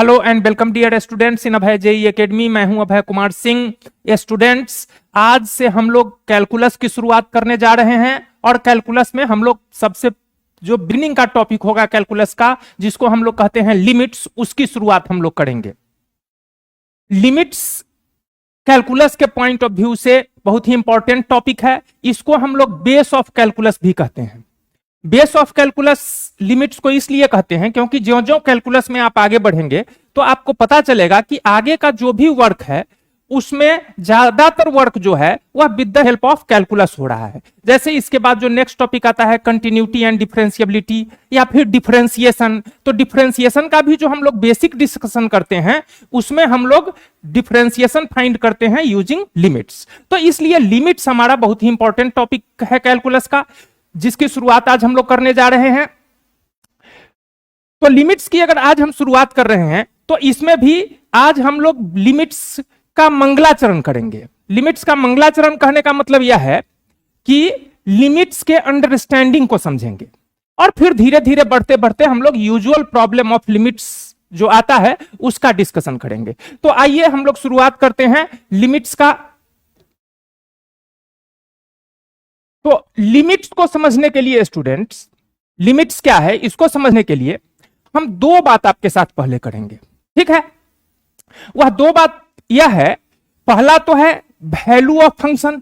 Hello and welcome dear students in Abhay JE Academy. मैं हूं Abhay Kumar Singh. Students, आज से हम लोग कैलकुलस की शुरुआत करने जा रहे हैं और कैलकुलस में हम लोग सबसे जो बिगिनिंग का टॉपिक होगा कैलकुलस का, जिसको हम लोग कहते हैं लिमिट्स, उसकी शुरुआत हम लोग करेंगे। लिमिट्स कैलकुलस के पॉइंट ऑफ व्यू से बहुत ही इंपॉर्टेंट टॉपिक है। इसको हम लोग बेस ऑफ कैलकुलस भी कहते हैं। बेस ऑफ कैलकुलस लिमिट्स को इसलिए कहते हैं क्योंकि ज्यो ज्यो कैलकुलस में आप आगे बढ़ेंगे तो आपको पता चलेगा कि आगे का जो भी वर्क है उसमें ज्यादातर वर्क जो है वह with the help of calculus हो रहा है। जैसे इसके बाद जो नेक्स्ट टॉपिक आता है कंटिन्यूटी एंड डिफरेंशिएबिलिटी या फिर डिफरेंशिएशन, तो डिफरेंशिएशन का भी जो हम लोग बेसिक डिस्कशन करते हैं उसमें हम लोग डिफरेंशिएशन फाइंड करते हैं यूजिंग लिमिट्स। तो इसलिए लिमिट्स हमारा बहुत ही इंपॉर्टेंट टॉपिक है कैलकुलस का, जिसकी शुरुआत आज हम लोग करने जा रहे हैं। तो लिमिट्स की अगर आज हम शुरुआत कर रहे हैं तो इसमें भी आज हम लोग लिमिट्स का मंगलाचरण करेंगे। लिमिट्स का मंगलाचरण कहने का मतलब यह है कि लिमिट्स के अंडरस्टैंडिंग को समझेंगे और फिर धीरे धीरे बढ़ते बढ़ते हम लोग यूजुअल प्रॉब्लम ऑफ लिमिट्स जो आता है उसका डिस्कशन करेंगे। तो आइए हम लोग शुरुआत करते हैं लिमिट्स का। तो लिमिट्स को समझने के लिए स्टूडेंट्स, लिमिट्स क्या है इसको समझने के लिए हम दो बात आपके साथ पहले करेंगे, ठीक है। वह दो बात यह है, पहला तो है value of function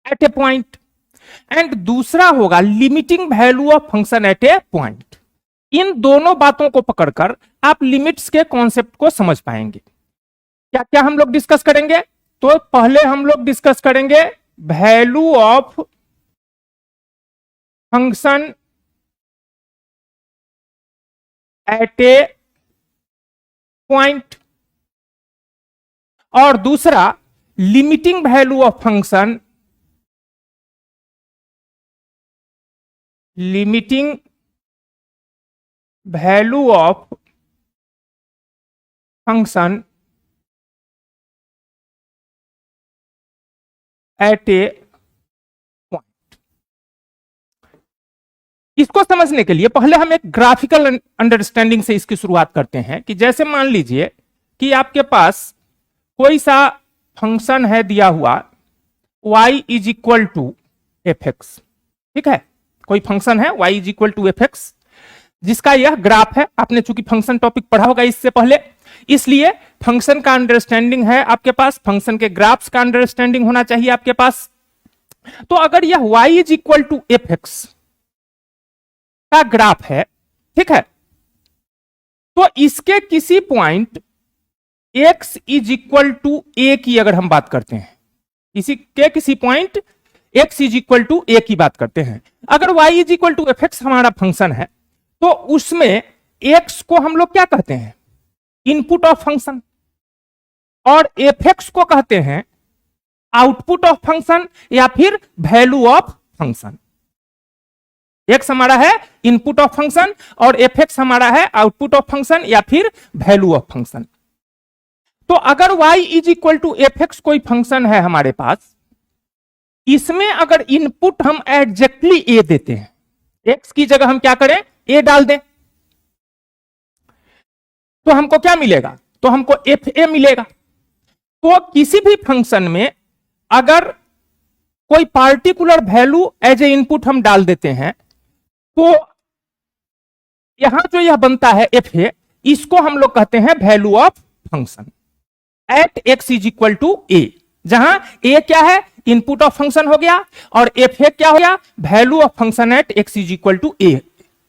at a point and दूसरा होगा limiting value of function at a point. इन दोनों बातों को पकड़कर आप लिमिट्स के कॉन्सेप्ट को समझ पाएंगे। क्या क्या हम लोग डिस्कस करेंगे? तो पहले हम लोग डिस्कस करेंगे value of function at a point और दूसरा limiting value of function, limiting value of function at a point. इसको समझने के लिए पहले हम एक ग्राफिकल अंडरस्टैंडिंग से इसकी शुरुआत करते हैं कि जैसे मान लीजिए कि आपके पास कोई सा फंक्शन है दिया हुआ y is equal to F x, ठीक है। कोई फंक्शन है y is equal to F X जिसका यह ग्राफ है। आपने चूंकि फंक्शन टॉपिक पढ़ा होगा इससे पहले, इसलिए फंक्शन का अंडरस्टैंडिंग है आपके पास, फंक्शन के ग्राफ्स का अंडरस्टैंडिंग होना चाहिए आपके पास। तो अगर यह y is equal to F x का ग्राफ है, ठीक है, तो इसके किसी point x is equal to a की अगर हम बात करते हैं, इसी के किसी point x is equal to a की बात करते हैं, अगर y is equal to F X हमारा फंक्शन है तो उसमें x को हम लोग क्या कहते हैं? इनपुट ऑफ फंक्शन, और एफ एक्स को कहते हैं आउटपुट ऑफ फंक्शन या फिर वैल्यू ऑफ फंक्शन। x हमारा है इनपुट ऑफ फंक्शन और एफ एक्स हमारा है आउटपुट ऑफ फंक्शन या फिर वैल्यू ऑफ फंक्शन। तो अगर y is equal to F X कोई फंक्शन है हमारे पास, इसमें अगर इनपुट हम एग्जैक्टली a देते हैं, x की जगह हम क्या करें? a डाल दें, तो हमको क्या मिलेगा? तो हमको एफ ए मिलेगा। तो किसी भी फंक्शन में अगर कोई particular value as a input हम डाल देते हैं तो यहां जो यह बनता है एफ ए, इसको हम लोग कहते हैं value of function at x is equal to A, जहां ए क्या है? इनपुट ऑफ फंक्शन हो गया और एफ ए क्या हो गया? Value of function at x is equal to A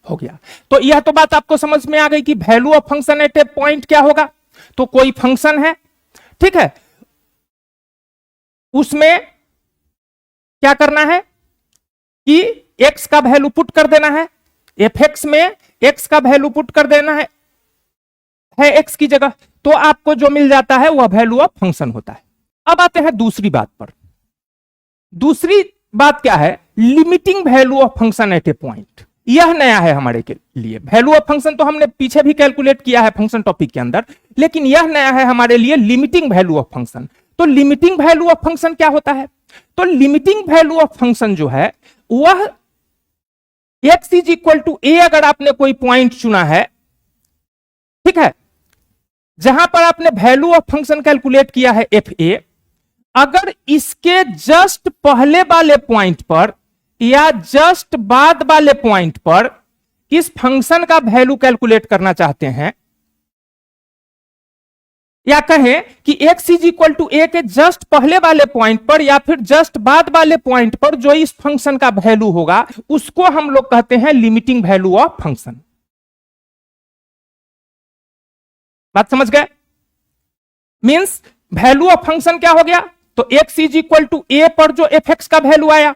हो गया। तो यह तो बात आपको समझ में आ गई कि value of function at a point क्या होगा। तो कोई फंक्शन है, ठीक है, उसमें क्या करना है कि x का वैल्यू पुट कर देना है, एफ एक्स में x का वैल्यू पुट कर देना है x की जगह, तो आपको जो मिल जाता है वह वैल्यू ऑफ फंक्शन होता है। अब आते हैं दूसरी बात पर। दूसरी बात क्या है? Limiting value of function at a point. यह नया है हमारे के लिए। वैल्यू ऑफ फंक्शन तो हमने पीछे भी कैलकुलेट किया है फंक्शन टॉपिक के अंदर, लेकिन यह नया है हमारे लिए लिमिटिंग वैल्यू ऑफ फंक्शन। तो लिमिटिंग वैल्यू ऑफ फंक्शन क्या होता है? तो लिमिटिंग वैल्यू ऑफ फंक्शन जो है वह x is equal to a, अगर आपने कोई पॉइंट चुना है, ठीक है, जहां पर आपने वैल्यू ऑफ फंक्शन कैलकुलेट किया है एफ ए, अगर इसके जस्ट पहले वाले पॉइंट पर या जस्ट बाद वाले पॉइंट पर इस फंक्शन का वैल्यू कैलकुलेट करना चाहते हैं, या कहें कि x इज इक्वल टू ए के जस्ट पहले वाले पॉइंट पर या फिर जस्ट बाद वाले पॉइंट पर जो इस फंक्शन का वैल्यू होगा उसको हम लोग कहते हैं लिमिटिंग वैल्यू ऑफ फंक्शन। बात समझ गए? मींस वैल्यू ऑफ फंक्शन क्या हो गया? तो x is equal to A पर जो एफ एक्स का वैल्यू आया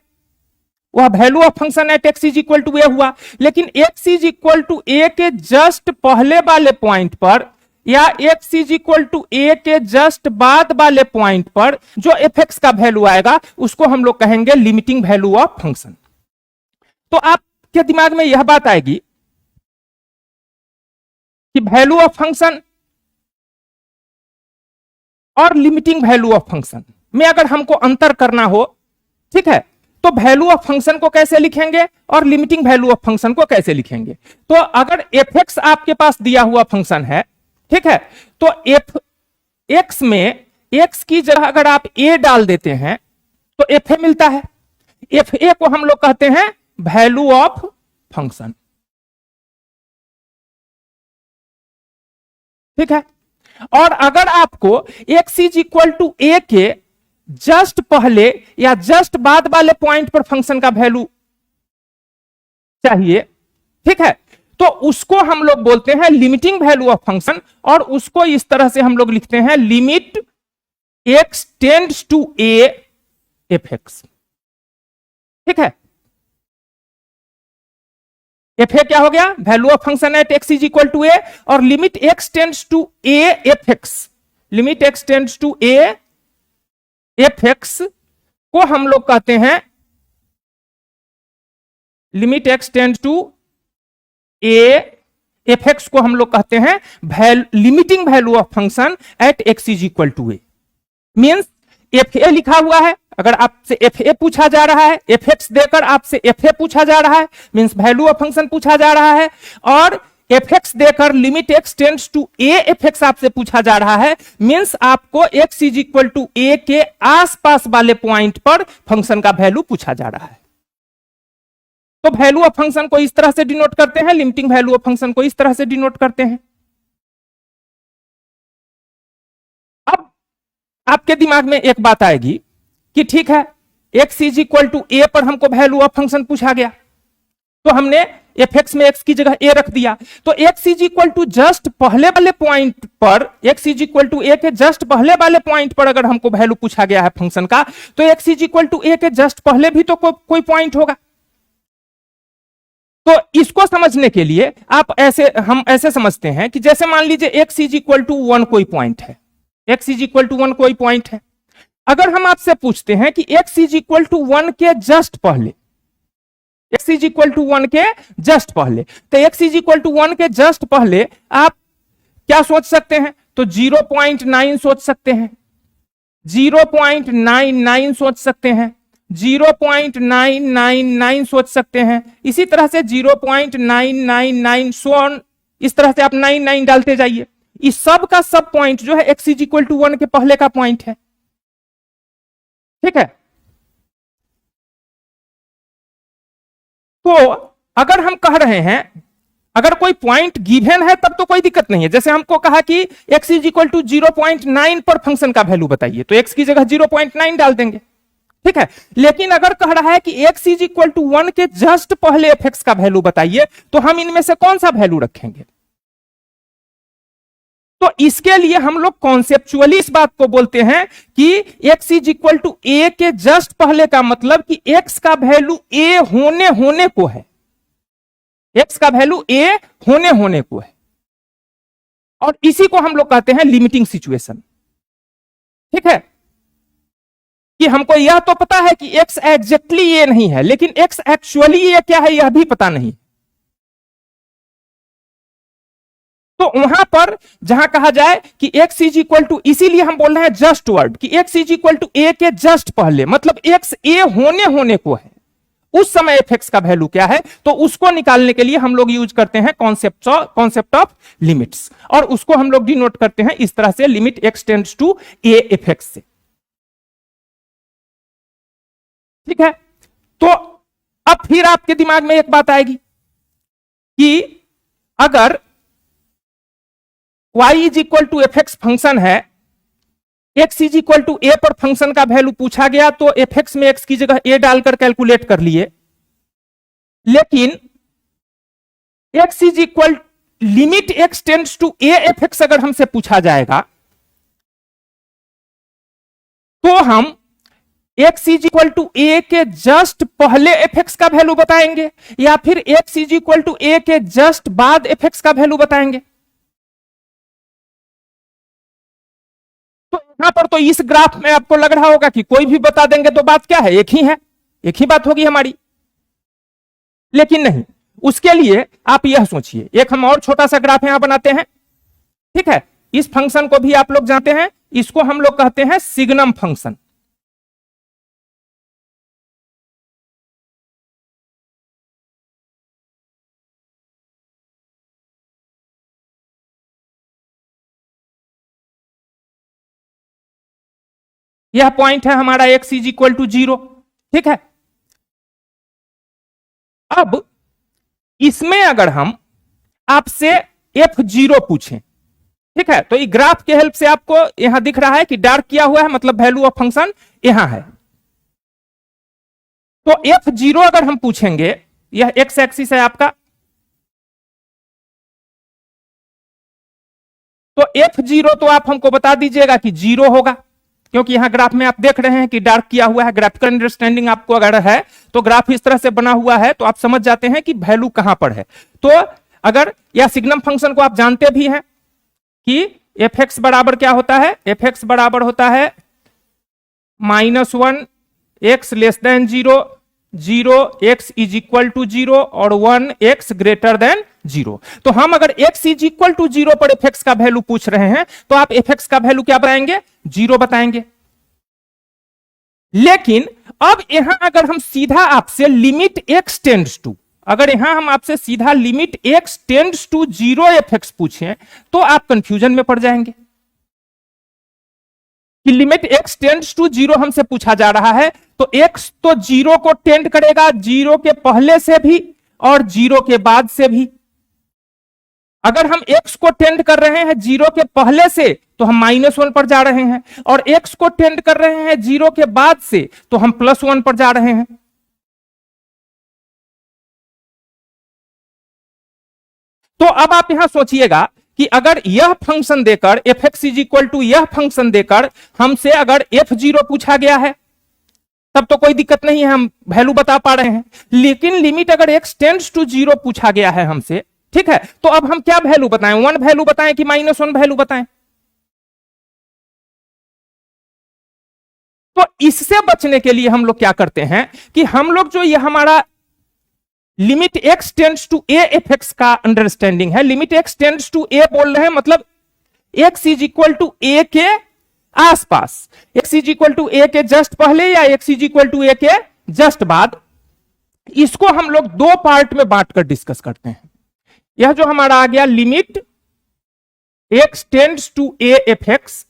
वह value of function at x is equal to A हुआ। लेकिन x इज इक्वल टू ए के जस्ट पहले वाले पॉइंट पर या x इज इक्वल टू ए के जस्ट बाद वाले पॉइंट पर जो एफ एक्स का वैल्यू आएगा उसको हम लोग कहेंगे लिमिटिंग वैल्यू ऑफ फंक्शन। तो आपके दिमाग में यह बात आएगी कि वैल्यू ऑफ फंक्शन और लिमिटिंग वैल्यू ऑफ फंक्शन में अगर हमको अंतर करना हो, ठीक है, तो वैल्यू ऑफ फंक्शन को कैसे लिखेंगे और लिमिटिंग वैल्यू ऑफ फंक्शन को कैसे लिखेंगे? तो अगर एफ एक्स आपके पास दिया हुआ फंक्शन है, ठीक है, तो एफ एक्स में एक्स की जगह अगर आप ए डाल देते हैं तो एफ ए मिलता है। एफ ए को हम लोग कहते हैं वैल्यू ऑफ फंक्शन, ठीक है। और अगर आपको x इज इक्वल टू ए के जस्ट पहले या जस्ट बाद वाले पॉइंट पर फंक्शन का वैल्यू चाहिए, ठीक है, तो उसको हम लोग बोलते हैं लिमिटिंग वैल्यू ऑफ फंक्शन, और उसको इस तरह से हम लोग लिखते हैं limit x tends to A F x, ठीक है। एफ ए क्या हो गया? Value of function at x is equal to ए, और limit x tends to A F x, limit x tends to A F x को हम लोग कहते हैं limit x tends to A F x को हम लोग कहते हैं limiting value of function at x is equal to A. Means F A लिखा हुआ है, अगर आपसे एफ ए पूछा जा रहा है, एफ एक्स देकर आपसे एफ ए पूछा जा रहा है, मींस वैल्यू ऑफ फंक्शन पूछा जा रहा है, और एफ एक्स देकर limit x tends to A F X आपसे पूछा जा रहा है, मींस आपको एक्स इज इक्वल टू ए के आसपास वाले पॉइंट पर फंक्शन का वैल्यू पूछा जा रहा है। तो वैल्यू ऑफ फंक्शन को इस तरह से डिनोट करते हैं, लिमिटिंग वैल्यू ऑफ फंक्शन को इस तरह से डिनोट करते हैं। अब आपके दिमाग में एक बात आएगी कि ठीक है, x is equal to A पर हमको वैल्यू ऑफ फंक्शन पूछा गया, तो हमने एफ एक्स में x की जगह a रख दिया, तो x is equal to just पहले वाले पॉइंट पर, x इज इक्वल टू ए के जस्ट पहले वाले पॉइंट पर अगर हमको वैल्यू पूछा गया है फंक्शन का, तो x इज इक्वल टू ए के जस्ट पहले भी तो कोई पॉइंट होगा। तो इसको समझने के लिए हम ऐसे समझते हैं कि जैसे मान लीजिए x इज इक्वल टू 1 कोई पॉइंट है, x इज इक्वल टू 1 कोई पॉइंट है। अगर हम आपसे पूछते हैं कि x इज इक्वल टू 1 के जस्ट पहले, x इज इक्वल टू 1 के जस्ट पहले, तो x इज इक्वल टू 1 के जस्ट पहले आप क्या सोच सकते हैं? तो 0.9 सोच सकते हैं, 0.99 सोच सकते हैं, 0.999 सोच सकते हैं, इसी तरह से 0.999 सोन, इस तरह से आप 99 डालते जाइए। इस सब का सब पॉइंट जो है x इज इक्वल टू 1 के पहले का पॉइंट है, ठीक है। तो अगर हम कह रहे हैं अगर कोई पॉइंट गिवन है तब तो कोई दिक्कत नहीं है। जैसे हमको कहा कि x इज इक्वल टू 0.9 पर फंक्शन का वैल्यू बताइए, तो x की जगह 0.9 डाल देंगे, ठीक है। लेकिन अगर कह रहा है कि x इज इक्वल टू 1 के जस्ट पहले एफ एक्स का वैल्यू बताइए, तो हम इनमें से कौन सा वैल्यू रखेंगे? तो इसके लिए हम लोग कॉन्सेप्चुअली इस बात को बोलते हैं कि x इज इक्वल टू ए के जस्ट पहले का मतलब कि x का वैल्यू a होने को है, x का वैल्यू a होने को है, और इसी को हम लोग कहते हैं लिमिटिंग सिचुएशन, ठीक है। कि हमको यह तो पता है कि x एग्जैक्टली a नहीं है, लेकिन x एक्चुअली a क्या है यह भी पता नहीं। तो वहां पर जहां कहा जाए कि x इज इक्वल टू, इसीलिए हम बोल रहे हैं जस्ट वर्ड कि x इज इक्वल टू ए के जस्ट पहले, मतलब x a होने को है, उस समय एफ एक्स का वैल्यू क्या है, तो उसको निकालने के लिए हम लोग यूज करते हैं कॉन्सेप्ट ऑफ लिमिट्स, और उसको हम लोग डिनोट करते हैं इस तरह से, limit x tends to A F X से। ठीक है, तो अब फिर आपके दिमाग में एक बात आएगी कि अगर y is equal to F X function है, x is equal to A पर फंक्शन का वैल्यू पूछा गया, तो एफ एक्स में x की जगह a डालकर कैलकुलेट कर लिए, लेकिन x is equal limit x tends to A F x अगर हमसे पूछा जाएगा, तो हम x इज इक्वल टू ए के जस्ट पहले एफ एक्स का वैल्यू बताएंगे, या फिर x इज इक्वल टू ए के जस्ट बाद एफ एक्स का वैल्यू बताएंगे। तो यहां पर तो इस ग्राफ में आपको लग रहा होगा कि कोई भी बता देंगे तो बात क्या है, एक ही है, एक ही बात होगी हमारी। लेकिन नहीं, उसके लिए आप यह सोचिए, एक हम और छोटा सा ग्राफ यहां बनाते हैं। ठीक है, इस फंक्शन को भी आप लोग जानते हैं, इसको हम लोग कहते हैं सिग्नम फंक्शन। यह पॉइंट है हमारा x इज इक्वल टू 0। ठीक है, अब इसमें अगर हम आपसे f0 पूछें, ठीक है, तो ये ग्राफ के हेल्प से आपको यहां दिख रहा है कि डार्क किया हुआ है, मतलब वैल्यू ऑफ फंक्शन यहां है। तो f0 अगर हम पूछेंगे, यह x एक्सिस है आपका, तो f0 तो आप हमको बता दीजिएगा कि 0 होगा, क्योंकि यहां ग्राफ में आप देख रहे हैं कि डार्क किया हुआ है। ग्राफिकल अंडरस्टैंडिंग आपको अगर है तो ग्राफ इस तरह से बना हुआ है तो आप समझ जाते हैं कि वैल्यू कहां पर है। तो अगर यह सिग्नम फंक्शन को आप जानते भी हैं कि एफ एक्स बराबर क्या होता है, एफ एक्स बराबर होता है -1 x less than 0, 0 x is equal to 0 और 1 x ग्रेटर देन 0। तो हम अगर x इज इक्वल टू 0 पर एफ एक्स का वैल्यू पूछ रहे हैं तो आप एफ एक्स का वैल्यू क्या बताएंगे, 0 बताएंगे। लेकिन अब यहां अगर हम सीधा आपसे लिमिट x टेंड्स टू, अगर यहां हम आपसे सीधा limit x tends to 0 F x पूछें तो आप कंफ्यूजन में पड़ जाएंगे कि लिमिट x टेंड्स टू 0 हमसे पूछा जा रहा है, तो x तो 0 को टेंड करेगा, 0 के पहले से भी और 0 के बाद से भी। अगर हम x को टेंड कर रहे हैं 0 के पहले से तो हम -1 पर जा रहे हैं, और x को टेंड कर रहे हैं 0 के बाद से तो हम +1 पर जा रहे हैं। तो अब आप यहां सोचिएगा कि अगर यह फंक्शन देकर F x is equal to यह फंक्शन देकर हमसे अगर f0 पूछा गया है तब तो कोई दिक्कत नहीं है, हम वैल्यू बता पा रहे हैं। लेकिन लिमिट अगर x टेंड्स टू 0 पूछा गया है हमसे, ठीक है, तो अब हम क्या वैल्यू बताएं, 1 वैल्यू बताएं कि -1 वैल्यू बताएं। तो इससे बचने के लिए हम लोग क्या करते हैं कि हम लोग जो ये हमारा limit x tends to A F x का अंडरस्टैंडिंग है, limit x tends to A बोल रहे हैं, मतलब x इज इक्वल टू ए के आसपास, x इज इक्वल टू ए के जस्ट पहले या x इज इक्वल टू ए के जस्ट बाद। इसको हम लोग दो पार्ट में बांटकर डिस्कस करते हैं। यह जो हमारा आ गया limit x tends to A F x,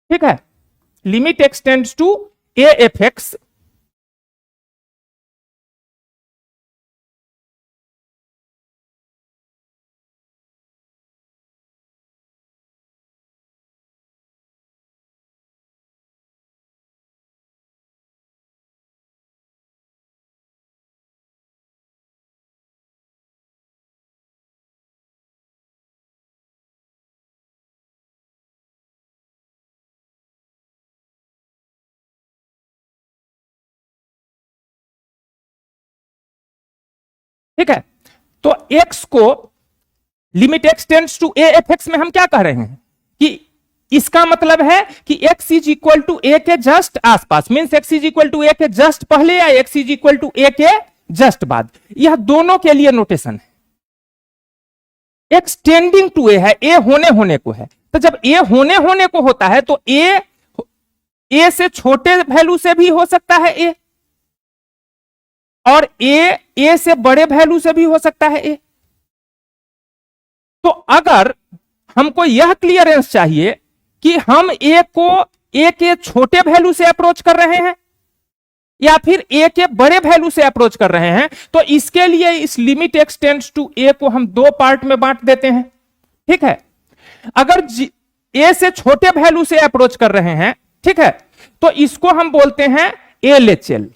ठीक है, limit x tends to A F x, ठीक है। तो x को limit x tends to A F X में हम क्या कह रहे हैं कि इसका मतलब है कि x इज इक्वल टू ए के जस्ट आसपास, means x is equal to ए के जस्ट पहले या x इज इक्वल टू ए के जस्ट बाद। यह दोनों के लिए नोटेशन है। x टेंडिंग टू ए है, ए होने होने को है, तो जब ए होने होने को होता है तो ए से छोटे वैल्यू से भी हो सकता है ए, और ए से बड़े वैल्यू से भी हो सकता है ए। तो अगर हमको यह क्लियरेंस चाहिए कि हम ए को ए के छोटे वैल्यू से अप्रोच कर रहे हैं या फिर ए के बड़े वैल्यू से अप्रोच कर रहे हैं, तो इसके लिए इस लिमिट एक्सटेंड्स टू ए को हम दो पार्ट में बांट देते हैं। ठीक है, अगर ए से छोटे वैल्यू से अप्रोच कर रहे हैं, ठीक है, तो इसको हम बोलते हैं एलएचएल।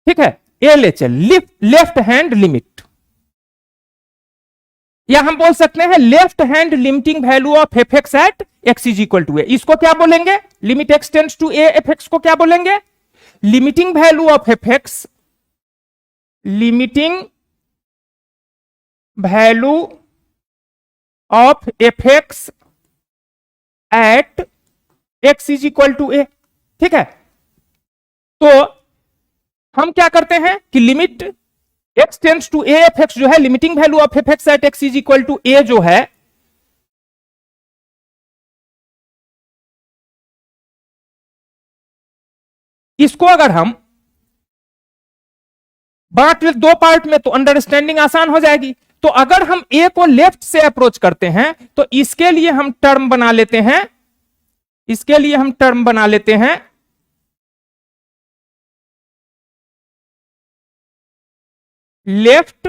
ठीक है, एलएचएल लेफ्ट हैंड लिमिट, या हम बोल सकते हैं left hand limiting value of F x at x is equal to a. इसको क्या बोलेंगे? Limit x tends to A F x को क्या बोलेंगे? Limiting value of F x, limiting value of F x at x is equal to a. ठीक है, तो हम क्या करते हैं कि limit x tends to A F x जो है, limiting value of F x at x is equal to ए जो है, इसको अगर हम बांट ले दो पार्ट में तो अंडरस्टैंडिंग आसान हो जाएगी। तो अगर हम ए को लेफ्ट से अप्रोच करते हैं तो इसके लिए हम टर्म बना लेते हैं, इसके लिए हम टर्म बना लेते हैं left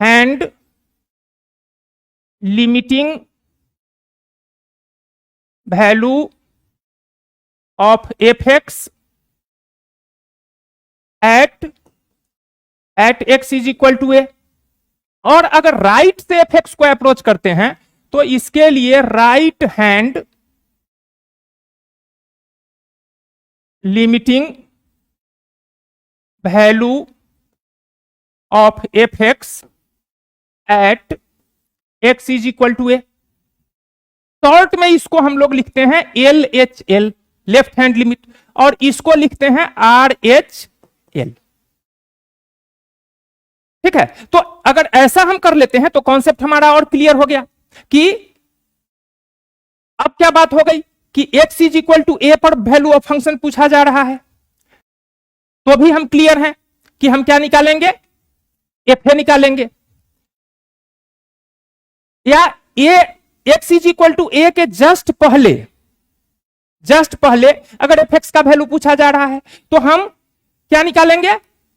hand limiting value of F x at x is equal to ए। और अगर राइट से एफ एक्स को अप्रोच करते हैं तो इसके लिए right hand limiting value of F x at x is equal to A. Short में इसको हम लोग लिखते हैं L H L, left hand limit, और इसको लिखते हैं आर एच एल। ठीक है, तो अगर ऐसा हम कर लेते हैं तो कॉन्सेप्ट हमारा और क्लियर हो गया कि अब क्या बात हो गई कि x is equal to A पर वैल्यू ऑफ फंक्शन पूछा जा रहा है, तो भी हम क्लियर हैं कि हम क्या निकालेंगे? एफ ए निकालेंगे, या ए एक्स इज इक्वल टू ए के जस्ट पहले अगर एफ एक्स का वैल्यू पूछा जा रहा है तो हम क्या निकालेंगे?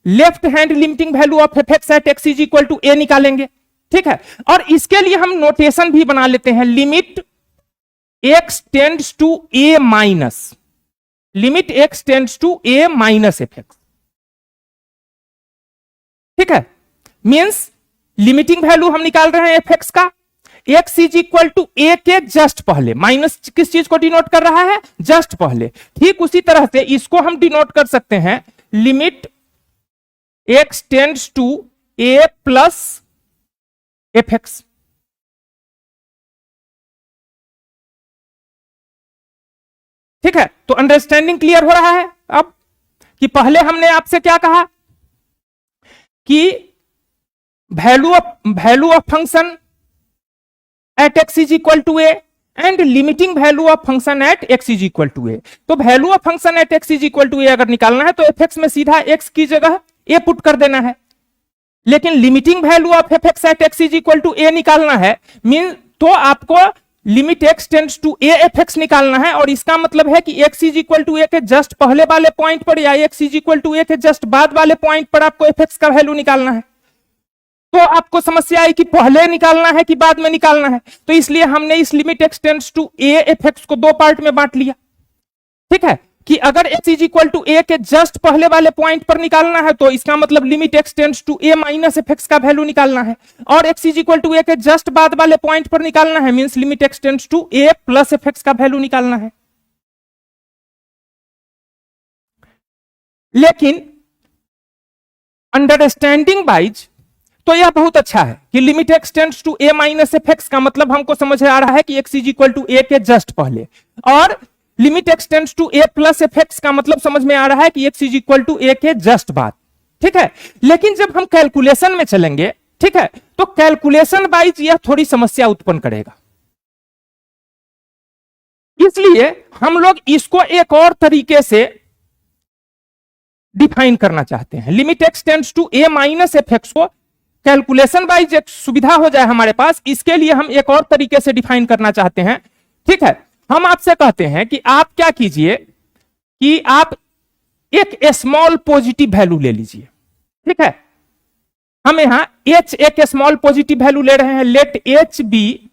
Left hand limiting value of F x at x is equal to a निकालेंगे। ठीक है, और इसके लिए हम नोटेशन भी बना लेते हैं, limit x tends to A minus, limit x tends to A minus F x. ठीक है, मींस लिमिटिंग वैल्यू हम निकाल रहे हैं एफ एक्स का, एक्स इज इक्वल टू ए के जस्ट पहले, माइनस किस चीज को डिनोट कर रहा है? जस्ट पहले। ठीक उसी तरह से इसको हम डिनोट कर सकते हैं limit x tends to A plus F x. ठीक है, तो अंडरस्टैंडिंग क्लियर हो रहा है अब कि पहले हमने आपसे क्या कहा कि value of function at x is equal to a and limiting value of function at x is equal to a. तो value of function at x is equal to a अगर निकालना है तो एफ एक्स में सीधा x की जगह ए put कर देना है, लेकिन limiting value of F x at x is equal to a निकालना है, मीन तो आपको limit x tends to A F x निकालना है। और इसका मतलब है कि एक्स इज इक्वल टू ए के जस्ट पहले वाले पॉइंट पर या एक्स इज इक्वल टू ए के जस्ट बाद वाले पॉइंट पर आपको एफ एक्स का वैल्यू निकालना है। तो आपको समस्या आई कि पहले निकालना है कि बाद में निकालना है, तो इसलिए हमने इस limit x tends to A F x को दो पार्ट में बांट लिया। ठीक है, कि अगर एक्स इज इक्वल टू ए के जस्ट पहले वाले पॉइंट पर निकालना है तो इसका मतलब limit x tends to A minus F x का वैल्यू निकालना है, और एक्स इज इक्वल टू ए के जस्ट बाद वाले पॉइंट पर निकालना है, means limit x tends to A plus F x का वैल्यू निकालना है। लेकिन अंडरस्टैंडिंग वाइज तो यह बहुत अच्छा है कि limit x tends to A minus F x का मतलब हमको समझ आ रहा है कि एक्स इज इक्वल टू ए के जस्ट पहले, और limit x tends to A plus F x का मतलब समझ में आ रहा है कि एक्स इज इक्वल टू ए के जस्ट बाद। ठीक है, लेकिन जब हम कैलकुलेशन में चलेंगे, ठीक है, तो कैलकुलेशन वाइज यह थोड़ी समस्या उत्पन्न करेगा। इसलिए हम लोग इसको एक और तरीके से डिफाइन करना चाहते हैं। Limit x tends to A minus F x को कैलकुलेशन वाइज एक सुविधा हो जाए हमारे पास, इसके लिए हम एक और तरीके से डिफाइन करना चाहते हैं। ठीक है, हम आपसे कहते हैं कि आप क्या कीजिए कि आप एक स्मॉल पॉजिटिव वैल्यू ले लीजिए। ठीक है, हम यहां एच एक स्मॉल पॉजिटिव वैल्यू ले रहे हैं। Let h be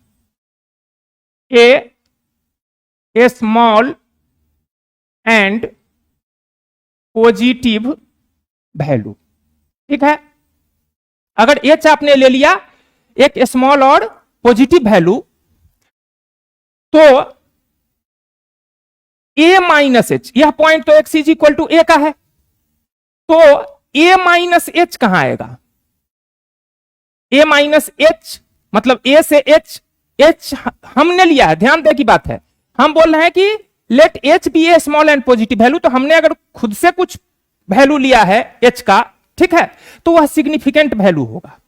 a small and positive value. ठीक है, अगर एच आपने ले लिया एक स्मॉल और पॉजिटिव वैल्यू, तो ए माइनस एच, यह पॉइंट तो एक्स इज इक्वल टू ए का है, तो ए माइनस एच कहां आएगा? ए माइनस एच मतलब ए से एच, एच हमने लिया है, ध्यान दे की बात है, हम बोल रहे हैं कि let h be a small and positive value, तो हमने अगर खुद से कुछ वैल्यू लिया है एच का, ठीक है, तो वह सिग्निफिकेंट वैल्यू होगा,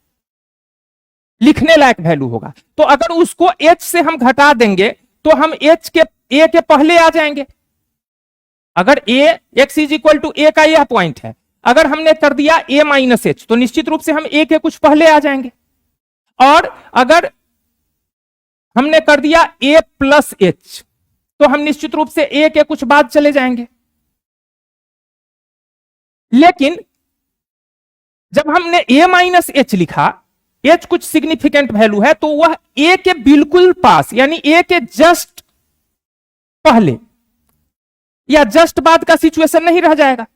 लिखने लायक वैल्यू होगा। तो अगर उसको एच से हम घटा देंगे तो हम एच के ए के पहले आ जाएंगे। अगर ए एक्स इज इक्वल टू ए का यह पॉइंट है, अगर हमने कर दिया ए माइनस एच, तो निश्चित रूप से हम ए के कुछ पहले आ जाएंगे। और अगर हमने कर दिया ए प्लस एच, तो हम निश्चित रूप से ए के कुछ बाद चले जाएंगे। लेकिन जब हमने ए माइनस एच लिखा, एच कुछ सिग्निफिकेंट वैल्यू है, तो वह ए के बिल्कुल पास यानी ए के जस्ट पहले या जस्ट बाद का सिचुएशन नहीं रह जाएगा।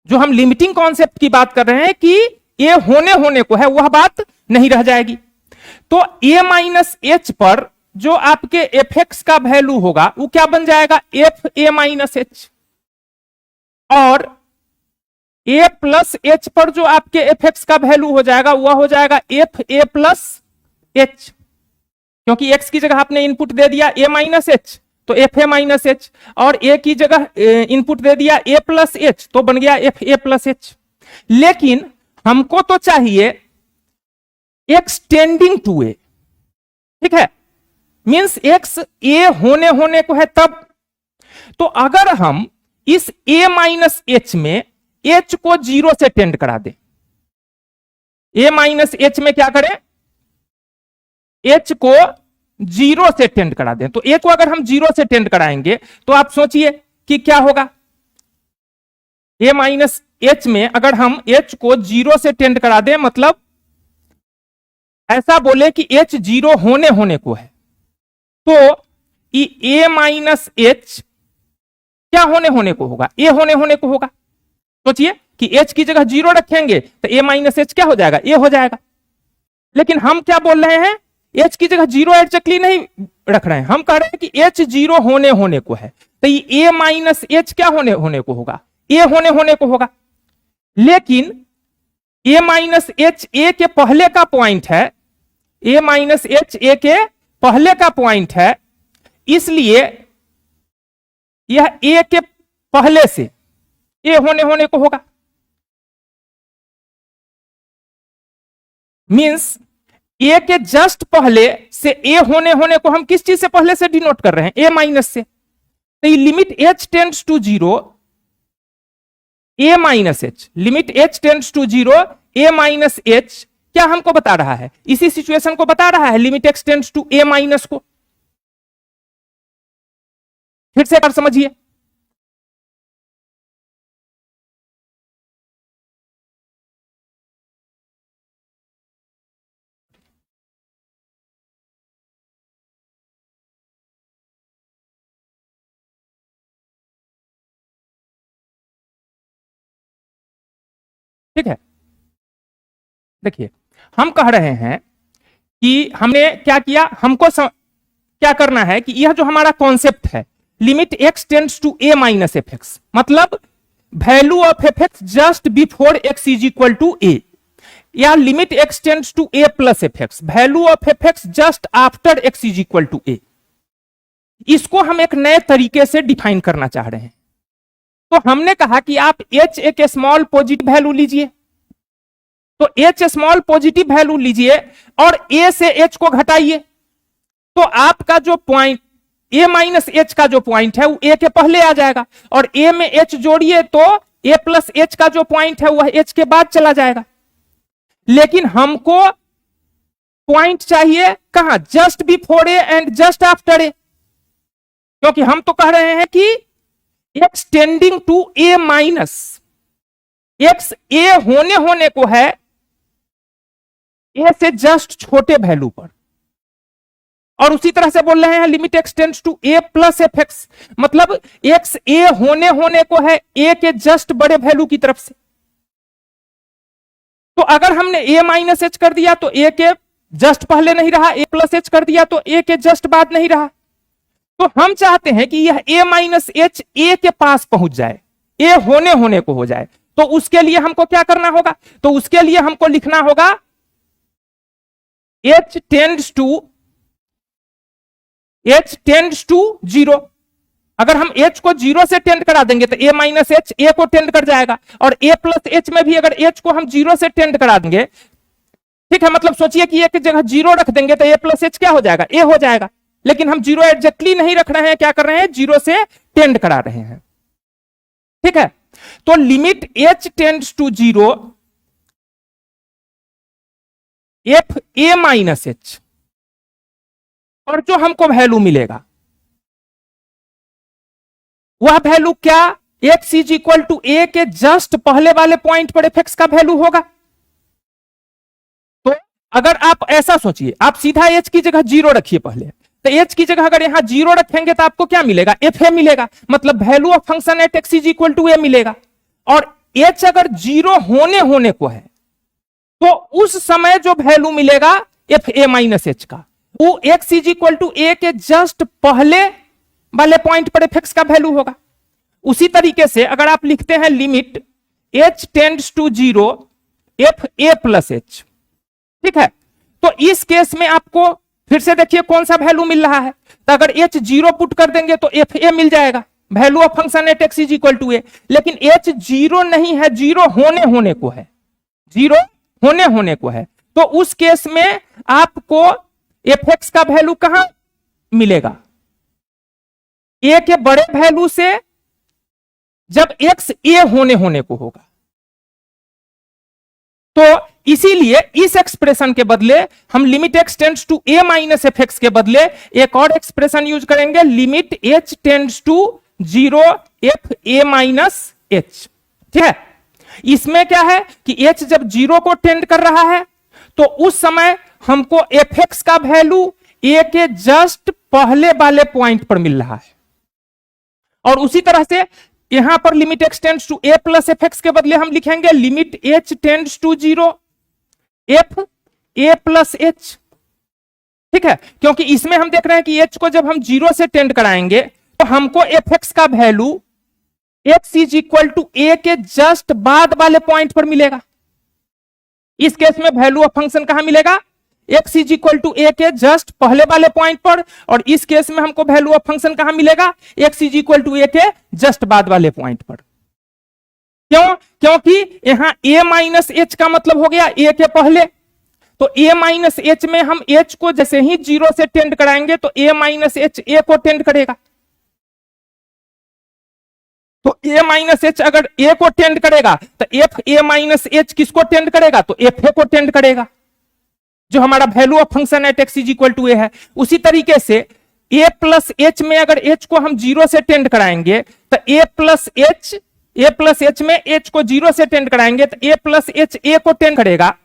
जो हम लिमिटिंग कॉन्सेप्ट की बात कर रहे हैं कि ए होने को है, वह बात नहीं रह जाएगी। तो ए माइनस एच पर जो आपके एफ एक्स का वैल्यू होगा वो क्या बन जाएगा? F a minus h. और ए प्लस एच पर जो आपके एफ एक्स का वैल्यू हो जाएगा वह हो जाएगा एफ ए प्लस एच, क्योंकि एक्स की जगह आपने इनपुट दे दिया ए माइनस एच, तो एफ ए माइनस एच, और ए की जगह इनपुट दे दिया ए प्लस एच, तो बन गया एफ ए प्लस एच। लेकिन हमको तो चाहिए एक्स टेंडिंग टू ए, ठीक है, मींस एक्स ए होने को है तब। तो अगर हम इस ए माइनस एच में एच को जीरो से टेंड करा दें, ए माइनस एच में क्या करें? एच को जीरो से टेंड करा दें। तो ए को अगर हम जीरो से टेंड कराएंगे तो आप सोचिए कि क्या होगा। ए माइनस एच में अगर हम एच को जीरो से टेंड करा दें, मतलब ऐसा बोले कि एच जीरो होने को है, तो ए माइनस एच क्या होने को होगा? ए होने को होगा। सोचिए कि एच की जगह जीरो रखेंगे तो ए माइनस एच क्या हो जाएगा? ए हो जाएगा। लेकिन हम क्या बोल रहे हैं? एच की जगह जीरो एग्जैक्टली नहीं रख रहे हैं, हम कह रहे हैं कि एच जीरो होने को है, तो ये ए माइनस एच क्या होने को होगा? ए होने को होगा। लेकिन ए माइनस एच ए के पहले का पॉइंट है, ए माइनस एच ए के पहले का पॉइंट है, इसलिए यह ए के पहले से ए होने को होगा। मींस ए के जस्ट पहले से ए होने को हम किस चीज से पहले से डिनोट कर रहे हैं? ए माइनस से। तो ये limit h tends to zero a minus h, limit h tends to zero a minus h क्या हमको बता रहा है? इसी सिचुएशन को बता रहा है, limit x tends to A minus को। फिर से एक बार समझिए, ठीक है। देखिए, हम कह रहे हैं कि हमने क्या किया, हमको क्या करना है कि यह जो हमारा कॉन्सेप्ट है limit x tends to A minus F x, मतलब value of F x just before x is equal to a, या limit x tends to A plus F x, value of F x just after x is equal to a. इसको हम एक नए तरीके से define करना चाह रहे हैं। तो हमने कहा कि आप एच एक स्मॉल पॉजिटिव वैल्यू लीजिए, तो एच स्मॉल पॉजिटिव वैल्यू लीजिए और ए से एच को घटाइए, तो आपका जो पॉइंट ए माइनस एच का जो पॉइंट है वो ए के पहले आ जाएगा, और ए में एच जोड़िए तो ए प्लस एच का जो पॉइंट है वह एच के बाद चला जाएगा, लेकिन हमको पॉइंट चाहिए कहां, just before a and just after a, क्योंकि हम तो कह रहे हैं कि x tending to A minus, x a होने को है ए से जस्ट छोटे वैल्यू पर, और उसी तरह से बोल रहे हैं limit x tends to A plus F x, मतलब एक्स ए होने को है ए के जस्ट बड़े वैल्यू की तरफ से। तो अगर हमने ए माइनस एच कर दिया तो ए के जस्ट पहले नहीं रहा, ए प्लस एच कर दिया तो ए के जस्ट बाद नहीं रहा। तो हम चाहते हैं कि यह ए माइनस एच ए के पास पहुंच जाए, ए होने को हो जाए। तो उसके लिए हमको क्या करना होगा, तो उसके लिए हमको लिखना होगा h टेंड्स टू जीरो। अगर हम h को जीरो से टेंड करा देंगे तो a माइनस एच ए को टेंड कर जाएगा, और a प्लस एच में भी अगर h को हम जीरो से टेंड करा देंगे, ठीक है, मतलब सोचिए कि एक जगह जीरो रख देंगे तो a प्लस एच क्या हो जाएगा, a हो जाएगा, लेकिन हम जीरो एग्जैक्टली नहीं रख रहे हैं, क्या कर रहे हैं, जीरो से टेंड करा रहे हैं। ठीक है, तो limit h tends to zero f a minus h, और जो हमको वैल्यू मिलेगा वह वैल्यू क्या, एक्स इज इक्वल टू ए के जस्ट पहले वाले पॉइंट पर एफ एक्स का वैल्यू होगा। तो अगर आप ऐसा सोचिए, आप सीधा एच की जगह जीरो रखिए पहले, तो एच की जगह अगर यहां जीरो रखेंगे तो आपको क्या मिलेगा, एफ ए मिलेगा, मतलब value of function at x is equal to a मिलेगा। और एच अगर जीरो होने को है तो उस समय जो वैल्यू मिलेगा एफ ए माइनस एच का, वो एक्स इज इक्वल टू ए के जस्ट पहले वाले पॉइंट पर एफ एक्स का वैल्यू होगा। उसी तरीके से अगर आप लिखते हैं limit h tends to zero f a plus h, ठीक है, तो इस केस में आपको फिर से देखिए कौन सा वैल्यू मिल रहा है, तो अगर एच जीरो पुट कर देंगे तो एफ ए मिल जाएगा, value of function at x is equal to a. लेकिन एच जीरो नहीं है, जीरो होने को है, जीरो होने को है, तो उस केस में आपको एफ एक्स का वैल्यू कहां मिलेगा, ए के बड़े वैल्यू से, जब एक्स ए होने को होगा। तो इसीलिए इस एक्सप्रेशन के बदले हम limit x tends to A minus F x के बदले एक और एक्सप्रेशन यूज करेंगे, limit h tends to zero f a minus h. ठीक है, इसमें क्या है कि एच जब जीरो को टेंड कर रहा है तो उस समय हमको एफ एक्स का वैल्यू ए के जस्ट पहले वाले पॉइंट पर मिल रहा है, और उसी तरह से यहां पर limit x tends to A plus F x के बदले हम लिखेंगे limit h tends to zero f a plus h. ठीक है, क्योंकि इसमें हम देख रहे हैं कि एच को जब हम जीरो से टेंड कराएंगे तो हमको एफ एक्स का value x is equal to ए के जस्ट बाद वाले पॉइंट पर मिलेगा। इस केस में वैल्यू ऑफ फंक्शन कहां मिलेगा, एक्स इज इक्वल टू ए के जस्ट पहले वाले पॉइंट पर, और इस केस में हमको वैल्यू ऑफ फंक्शन कहां मिलेगा, एक्स इज इक्वल टू ए के जस्ट बाद वाले पॉइंट पर। क्यों, क्योंकि यहां ए माइनस एच का मतलब हो गया ए के पहले, तो ए माइनस एच में हम एच को जैसे ही जीरो से टेंड कराएंगे तो ए माइनस एच ए को टेंड करेगा। तो ए माइनस एच अगर ए को टेंड करेगा तो एफ ए माइनस एच किसको टेंड करेगा, तो एफ ए को टेंड करेगा, जो हमारा value of function at x is equal to a है। उसी तरीके से ए प्लस एच में अगर एच को हम जीरो से टेंड कराएंगे तो ए प्लस एच में एच को जीरो से टेंड कराएंगे तो ए प्लस एच ए को टेंड करेगा,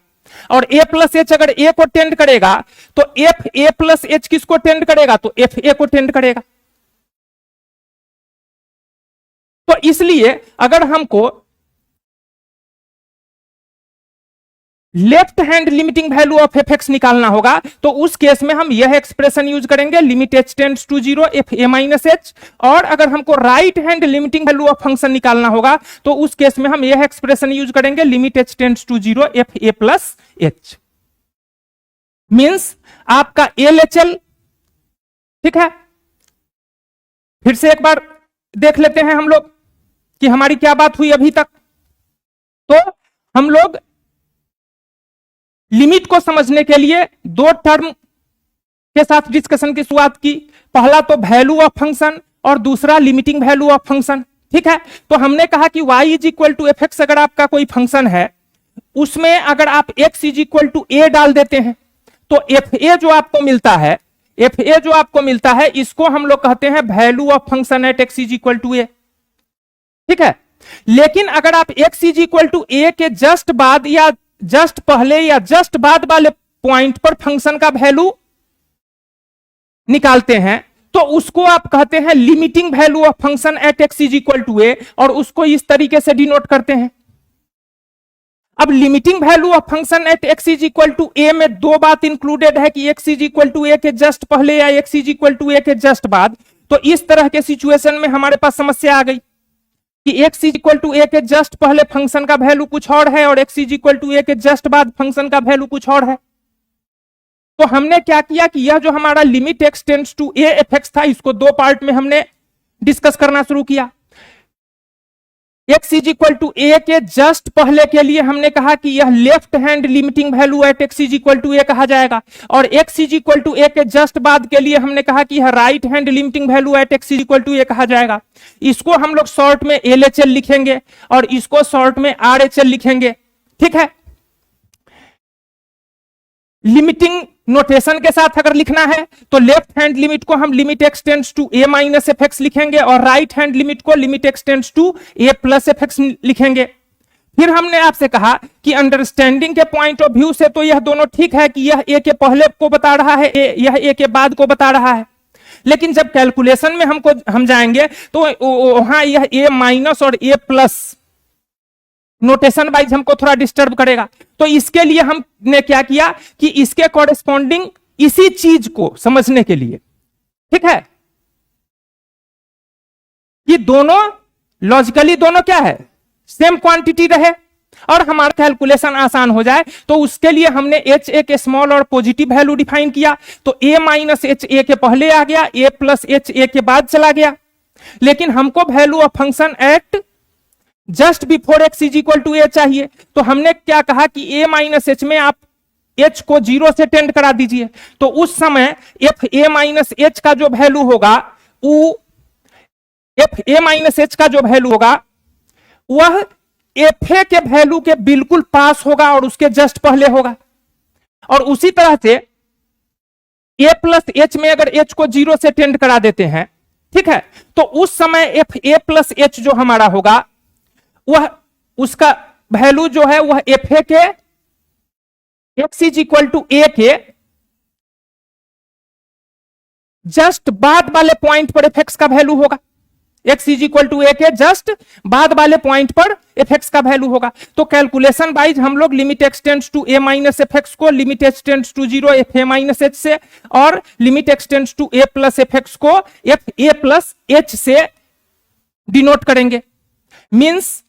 और ए प्लस एच अगर ए को टेंड करेगा तो एफ ए प्लस एच किसको टेंड करेगा, तो एफ ए को टेंड करेगा। तो इसलिए अगर हमको left hand limiting value of F x निकालना होगा तो उस केस में हम यह एक्सप्रेशन यूज करेंगे, limit h tends to zero f a minus h. और अगर हमको right hand limiting value of function निकालना होगा तो उस केस में हम यह एक्सप्रेशन यूज करेंगे, limit h tends to zero f a plus h. Means आपका LHL। ठीक है, फिर से एक बार देख लेते हैं हम लोग कि हमारी क्या बात हुई अभी तक। तो हम लोग लिमिट को समझने के लिए दो टर्म के साथ डिस्कशन की शुरुआत की, पहला तो वैल्यू ऑफ फंक्शन और दूसरा लिमिटिंग वैल्यू ऑफ फंक्शन। ठीक है। तो हमने कहा कि y is equal to F x अगर आपका कोई फंक्शन है, उसमें अगर आप x is equal to a डाल देते हैं तो एफ ए जो आपको मिलता है, एफ ए जो आपको मिलता है, इसको हम लोग कहते हैं value of function at x is equal to a. ठीक है। लेकिन अगर आप x इज इक्वल टू ए के जस्ट बाद या जस्ट पहले या जस्ट बाद वाले पॉइंट पर फंक्शन का वैल्यू निकालते हैं तो उसको आप कहते हैं limiting value of function at x is equal to ए, और उसको इस तरीके से डिनोट करते हैं। अब limiting value of function at x is equal to a में दो बात इंक्लूडेड है कि x इज इक्वल टू ए के जस्ट पहले या x इज इक्वल टू ए के जस्ट बाद। तो इस तरह के सिचुएशन में हमारे पास समस्या आ गई कि x इज इक्वल टू ए के जस्ट पहले फंक्शन का वैल्यू कुछ और है और x इज इक्वल टू ए के जस्ट बाद फंक्शन का वैल्यू कुछ और है। तो हमने क्या किया कि यह जो हमारा limit x tends to A F x था, इसको दो पार्ट में हमने डिस्कस करना शुरू किया। x इज इक्वल टू ए के जस्ट पहले के लिए हमने कहा कि यह left hand limiting value at x is equal to a कहा जाएगा, और x इज इक्वल टू ए के जस्ट बाद के लिए हमने कहा कि यह right hand limiting value at x is equal to a कहा जाएगा। इसको हम लोग शॉर्ट में LHL लिखेंगे और इसको शॉर्ट में RHL लिखेंगे। ठीक है। लिमिटिंग नोटेशन के साथ अगर लिखना है तो लेफ्ट हैंड लिमिट को हम limit x tends to a minus F x लिखेंगे और राइट हैंड लिमिट को limit x tends to a plus F x लिखेंगे। फिर हमने आपसे कहा कि अंडरस्टैंडिंग के पॉइंट ऑफ व्यू से तो यह दोनों ठीक है कि यह a के पहले को बता रहा है, यह a के बाद को बता रहा है, लेकिन जब कैलकुलेशन में हम जाएंगे तो वहां यह a माइनस और a प्लस नोटेशन वाइज हमको थोड़ा डिस्टर्ब करेगा। तो इसके लिए हमने क्या किया कि इसके कॉरेस्पॉन्डिंग इसी चीज को समझने के लिए, ठीक है, कि दोनों लॉजिकली दोनों क्या है, सेम क्वांटिटी रहे और हमारा कैलकुलेशन आसान हो जाए, तो उसके लिए हमने एच ए के स्मॉल और पॉजिटिव वैल्यू डिफाइन किया। तो ए माइनस एच ए के पहले आ गया, ए प्लस एच ए के बाद चला गया। लेकिन हमको value of function at just before x is equal to a चाहिए। तो हमने क्या कहा कि a माइनस एच में आप h को 0 से टेंड करा दीजिए। तो उस समय एफ ए माइनस एच का जो वैल्यू होगा, एफ ए माइनस एच का जो वैल्यू होगा वह एफ ए के वैल्यू के बिल्कुल पास होगा और उसके जस्ट पहले होगा। और उसी तरह से a प्लस एच में अगर h को 0 से टेंड करा देते हैं, ठीक है, तो उस समय एफ ए प्लस एच जो हमारा होगा वह उसका वैल्यू जो है वह एफ ए के x इज इक्वल टू ए के जस्ट बाद वाले पॉइंट पर एफ एक्स का वैल्यू होगा। x इज इक्वल टू ए के जस्ट बाद वाले पॉइंट पर एफ एक्स का वैल्यू होगा। तो कैलकुलेशन वाइज हम लोग limit x tends to a minus F x को limit h tends to 0 f a minus h से और limit x tends to a plus F x को एफ ए प्लस एच से denote करेंगे। Means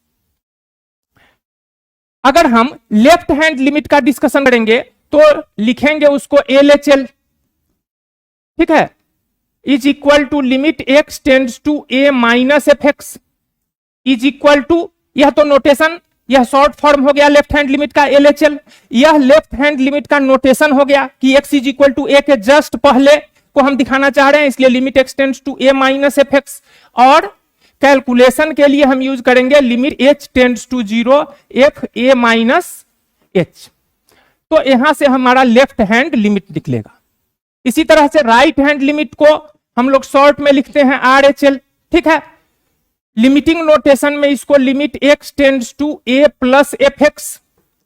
अगर हम लेफ्ट हैंड लिमिट का discussion करेंगे तो लिखेंगे उसको LHL, ठीक है, is equal to limit x tends to a minus F x is equal to, यह तो नोटेशन, यह शॉर्ट फॉर्म हो गया लेफ्ट हैंड लिमिट का LHL। यह लेफ्ट हैंड लिमिट का नोटेशन हो गया कि x is equal to a के जस्ट पहले को हम दिखाना चाह रहे हैं, इसलिए limit x tends to a minus F x. और कैलकुलेशन के लिए हम यूज करेंगे limit h tends to 0 f a minus h. तो यहां से हमारा लेफ्ट हैंड लिमिट निकलेगा। इसी तरह से राइट हैंड लिमिट को हम लोग शॉर्ट में लिखते हैं RHL, ठीक है। लिमिटिंग नोटेशन में इसको limit x tends to a plus F x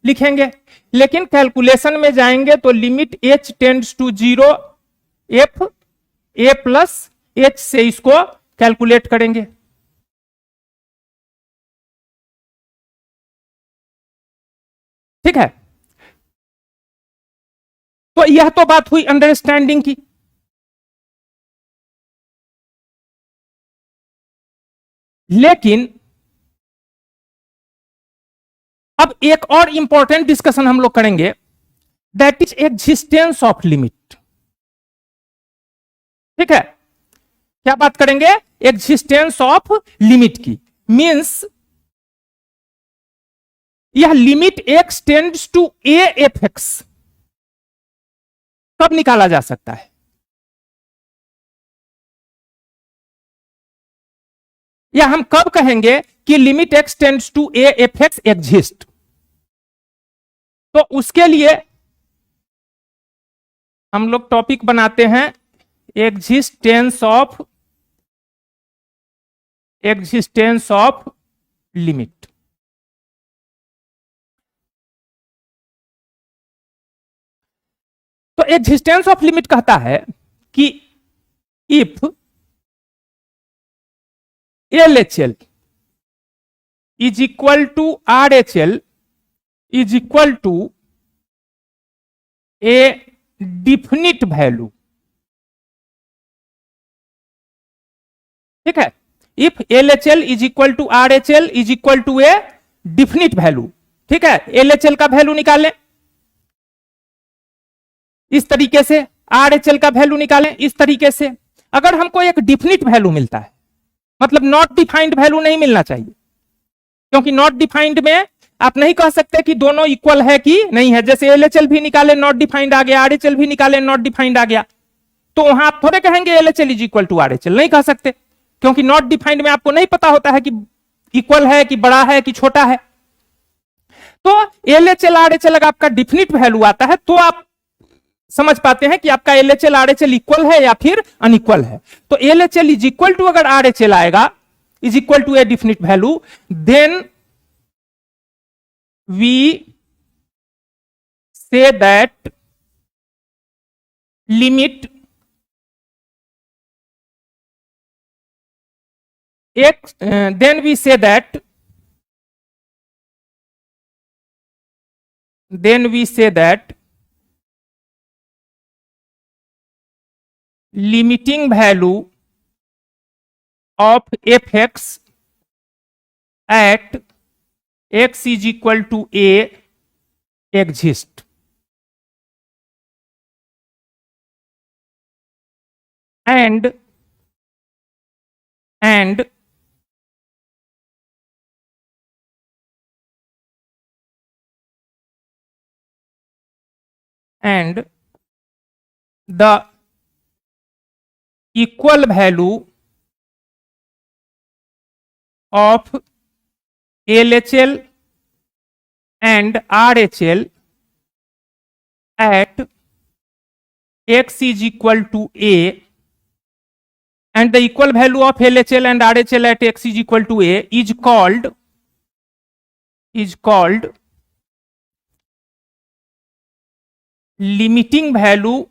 लिखेंगे, लेकिन कैलकुलेशन में जाएंगे तो limit h tends to 0 f a plus h से इसको कैलकुलेट करेंगे। ठीक है। तो यह तो बात हुई अंडरस्टैंडिंग की। लेकिन अब एक और इंपॉर्टेंट डिस्कशन हम लोग करेंगे, that is existence of limit. ठीक है, क्या बात करेंगे? एग्जिस्टेंस ऑफ लिमिट की। मींस यह limit x tends to a f x कब निकाला जा सकता है? या हम कब कहेंगे कि limit x tends to A F x exist? तो उसके लिए हम लोग टॉपिक बनाते हैं एग्जिस्टेंस ऑफ लिमिट। तो एग्जिस्टेंस ऑफ लिमिट कहता है कि if LHL is equal to RHL is equal to a definite value, ठीक है। If LHL is equal to RHL is equal to a definite value, ठीक है। LHL का value निकालें इस तरीके से, RHL का वैल्यू निकालें इस तरीके से। अगर हमको एक डिफिनिट वैल्यू मिलता है, मतलब नॉट डिफाइंड वैल्यू नहीं मिलना चाहिए, क्योंकि नॉट डिफाइंड में आप नहीं कह सकते कि दोनों इक्वल है कि नहीं है। जैसे LHL भी निकाले नॉट डिफाइंड आ गया, RHL भी निकाले नॉट डिफाइंड आ गया, तो वहां आप थोड़े कहेंगे LHL is equal to RHL, नहीं कह सकते, क्योंकि नॉट डिफाइंड में आपको नहीं पता होता है कि इक्वल है कि बड़ा है कि छोटा है। तो LHL RHL अगर आपका डिफिनिट वैल्यू आता है तो आप समझ पाते हैं कि आपका LHL RHL इक्वल है या फिर अनइक्वल है। तो LHL इज इक्वल टू अगर RHL आएगा is equal to a definite value, then we say that limit x, then we say that limiting value of fx at x is equal to a exist, and the equal value of LHL and RHL at x is equal to a, and the equal value of LHL and RHL at x is equal to a is called limiting value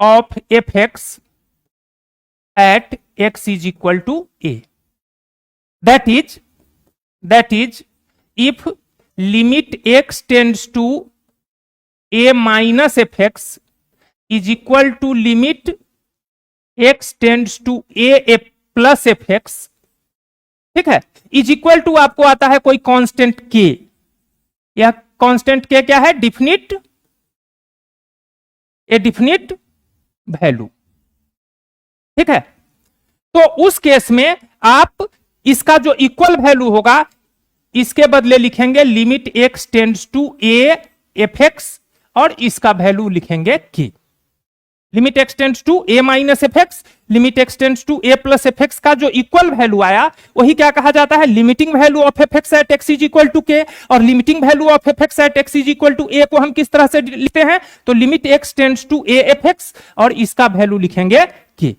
of fx at x is equal to a. That is if limit x tends to a minus fx is equal to limit x tends to a plus fx, ठीक है, is equal to आपको आता है कोई constant k। यह constant k क्या है? ए definite value, ठीक है। तो उस केस में आप इसका जो इक्वल वैल्यू होगा इसके बदले लिखेंगे limit x tends to a f x, और इसका वैल्यू लिखेंगे k। Limit x tends to a minus F x, limit x tends to a plus F x का जो इक्वल वैल्यू आया वही क्या कहा जाता है? Limiting value of F x at x is equal to k। और limiting value of F x at x is equal to a को हम किस तरह से लिखते हैं? तो limit x tends to a f x, और इसका वैल्यू लिखेंगे k।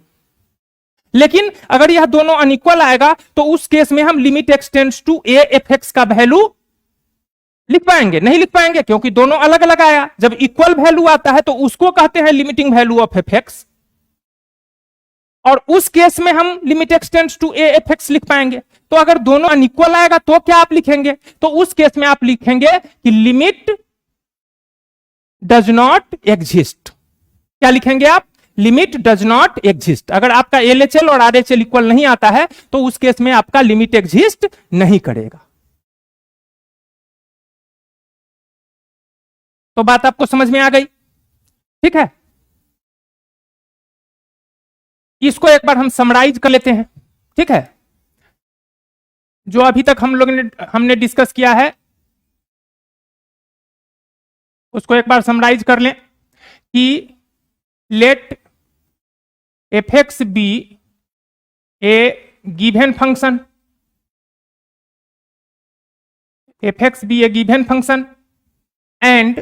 लेकिन अगर यह दोनों अनइक्वल आएगा तो उस केस में हम limit x tends to a f x का वैल्यू लिख पाएंगे? नहीं लिख पाएंगे, क्योंकि दोनों अलग अलग आया। जब इक्वल वैल्यू आता है तो उसको कहते हैं limiting value of F x, और उस केस में हम limit x tends to A F x लिख पाएंगे। तो अगर दोनों अनइक्वल आएगा तो क्या आप लिखेंगे? तो उस केस में आप लिखेंगे कि लिमिट डज नॉट एग्जिस्ट। क्या लिखेंगे आप? Limit does not exist. अगर आपका LHL और RHL इक्वल नहीं आता है तो उस केस में आपका लिमिट एग्जिस्ट नहीं करेगा। तो बात आपको समझ में आ गई, ठीक है। इसको एक बार हम समराइज कर लेते हैं, ठीक है। जो अभी तक हमने डिस्कस किया है उसको एक बार समराइज कर लें कि let f x be a given function, f x be a given function and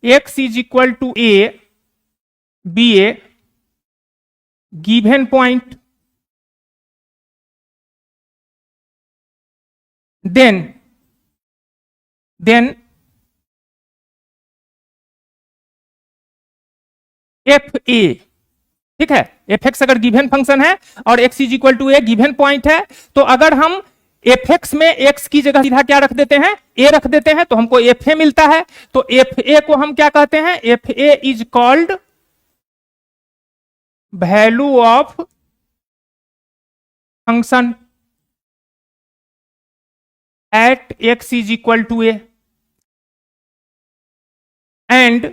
x is equal to a be a given point, then f a, ठीक है, एफ एक्स अगर गिवन फंक्शन है और x is equal to a given point है, तो अगर हम F X में एक्स की जगह सीधा क्या रख देते हैं, ए रख देते हैं, तो हमको एफ ए मिलता है। तो एफ ए को हम क्या कहते हैं, f a is called value of function at x is equal to a and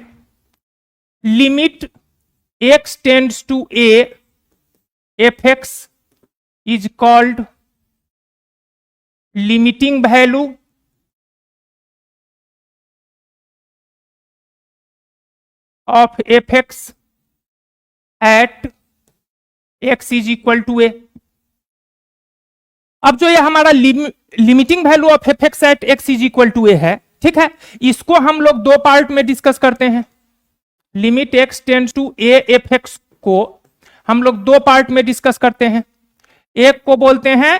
limit x tends to a fx is called limiting value of fx at x is equal to a। अब जो ये हमारा limiting value of fx at x is equal to a है, ठीक है, इसको हम लोग दो पार्ट में डिस्कस करते हैं। Limit x tends to a f x को हम लोग दो पार्ट में डिस्कस करते हैं। एक को बोलते हैं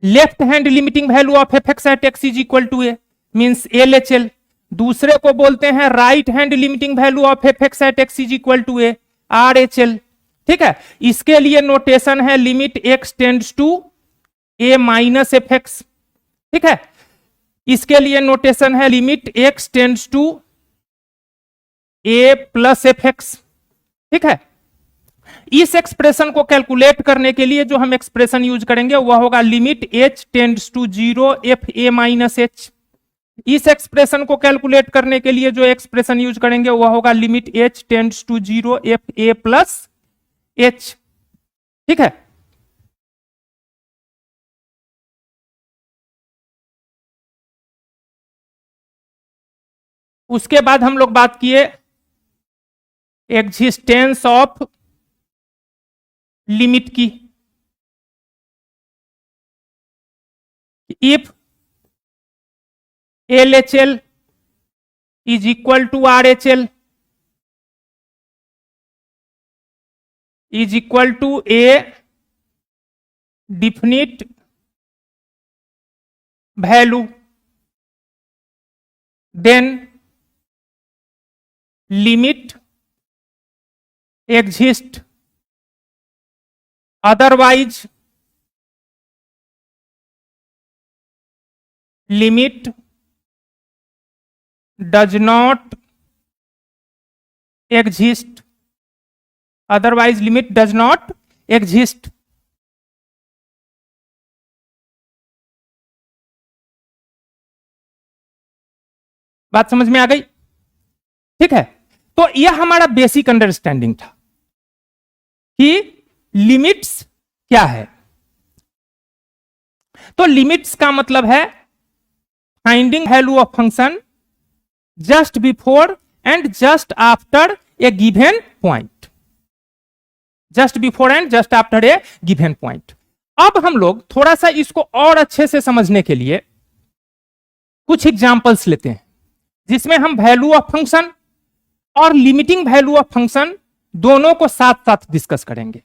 left hand limiting value of F x at x is equal to a, means LHL। दूसरे को बोलते हैं right hand limiting value of F x at x is equal to a, RHL। ठीक है, इसके लिए नोटेशन है limit x tends to a minus F x. ठीक है, इसके लिए नोटेशन है limit x tends to a plus F x. ठीक है, इस एक्सप्रेशन को कैलकुलेट करने के लिए जो हम एक्सप्रेशन यूज करेंगे वह होगा limit h tends to 0 f a minus h. इस एक्सप्रेशन को कैलकुलेट करने के लिए जो एक्सप्रेशन यूज करेंगे वह होगा limit h tends to 0 f a plus h. ठीक है, उसके बाद हम लोग बात किए एग्जिस्टेंस ऑफ लिमिट की। If LHL is equal to RHL is equal to a definite value, then limit exist, otherwise limit does not exist, otherwise limit does not exist। बात समझ में आ गई? ठीक है, तो यह हमारा बेसिक अंडरस्टैंडिंग था कि लिमिट्स क्या है। तो लिमिट्स का मतलब है finding value of function just before and just after A given point, just before and just after A given point. अब हम लोग थोड़ा सा इसको और अच्छे से समझने के लिए कुछ एग्जांपल्स लेते हैं जिसमें हम वैल्यू ऑफ फंक्शन और लिमिटिंग वैल्यू ऑफ फंक्शन दोनों को साथ साथ डिस्कस करेंगे।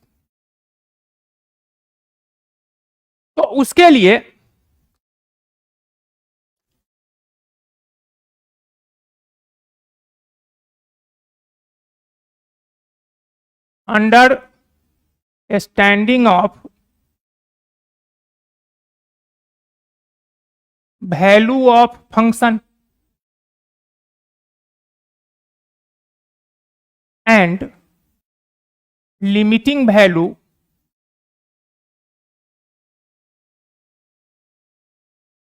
तो उसके लिए under standing of value of function and limiting value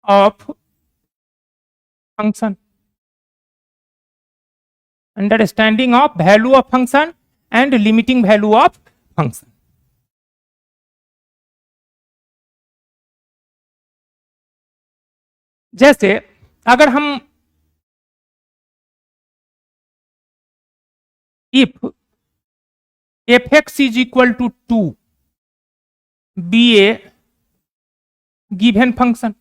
of function, understanding of value of function and limiting value of function। जैसे अगर हम if f x is equal to 2 be a given function,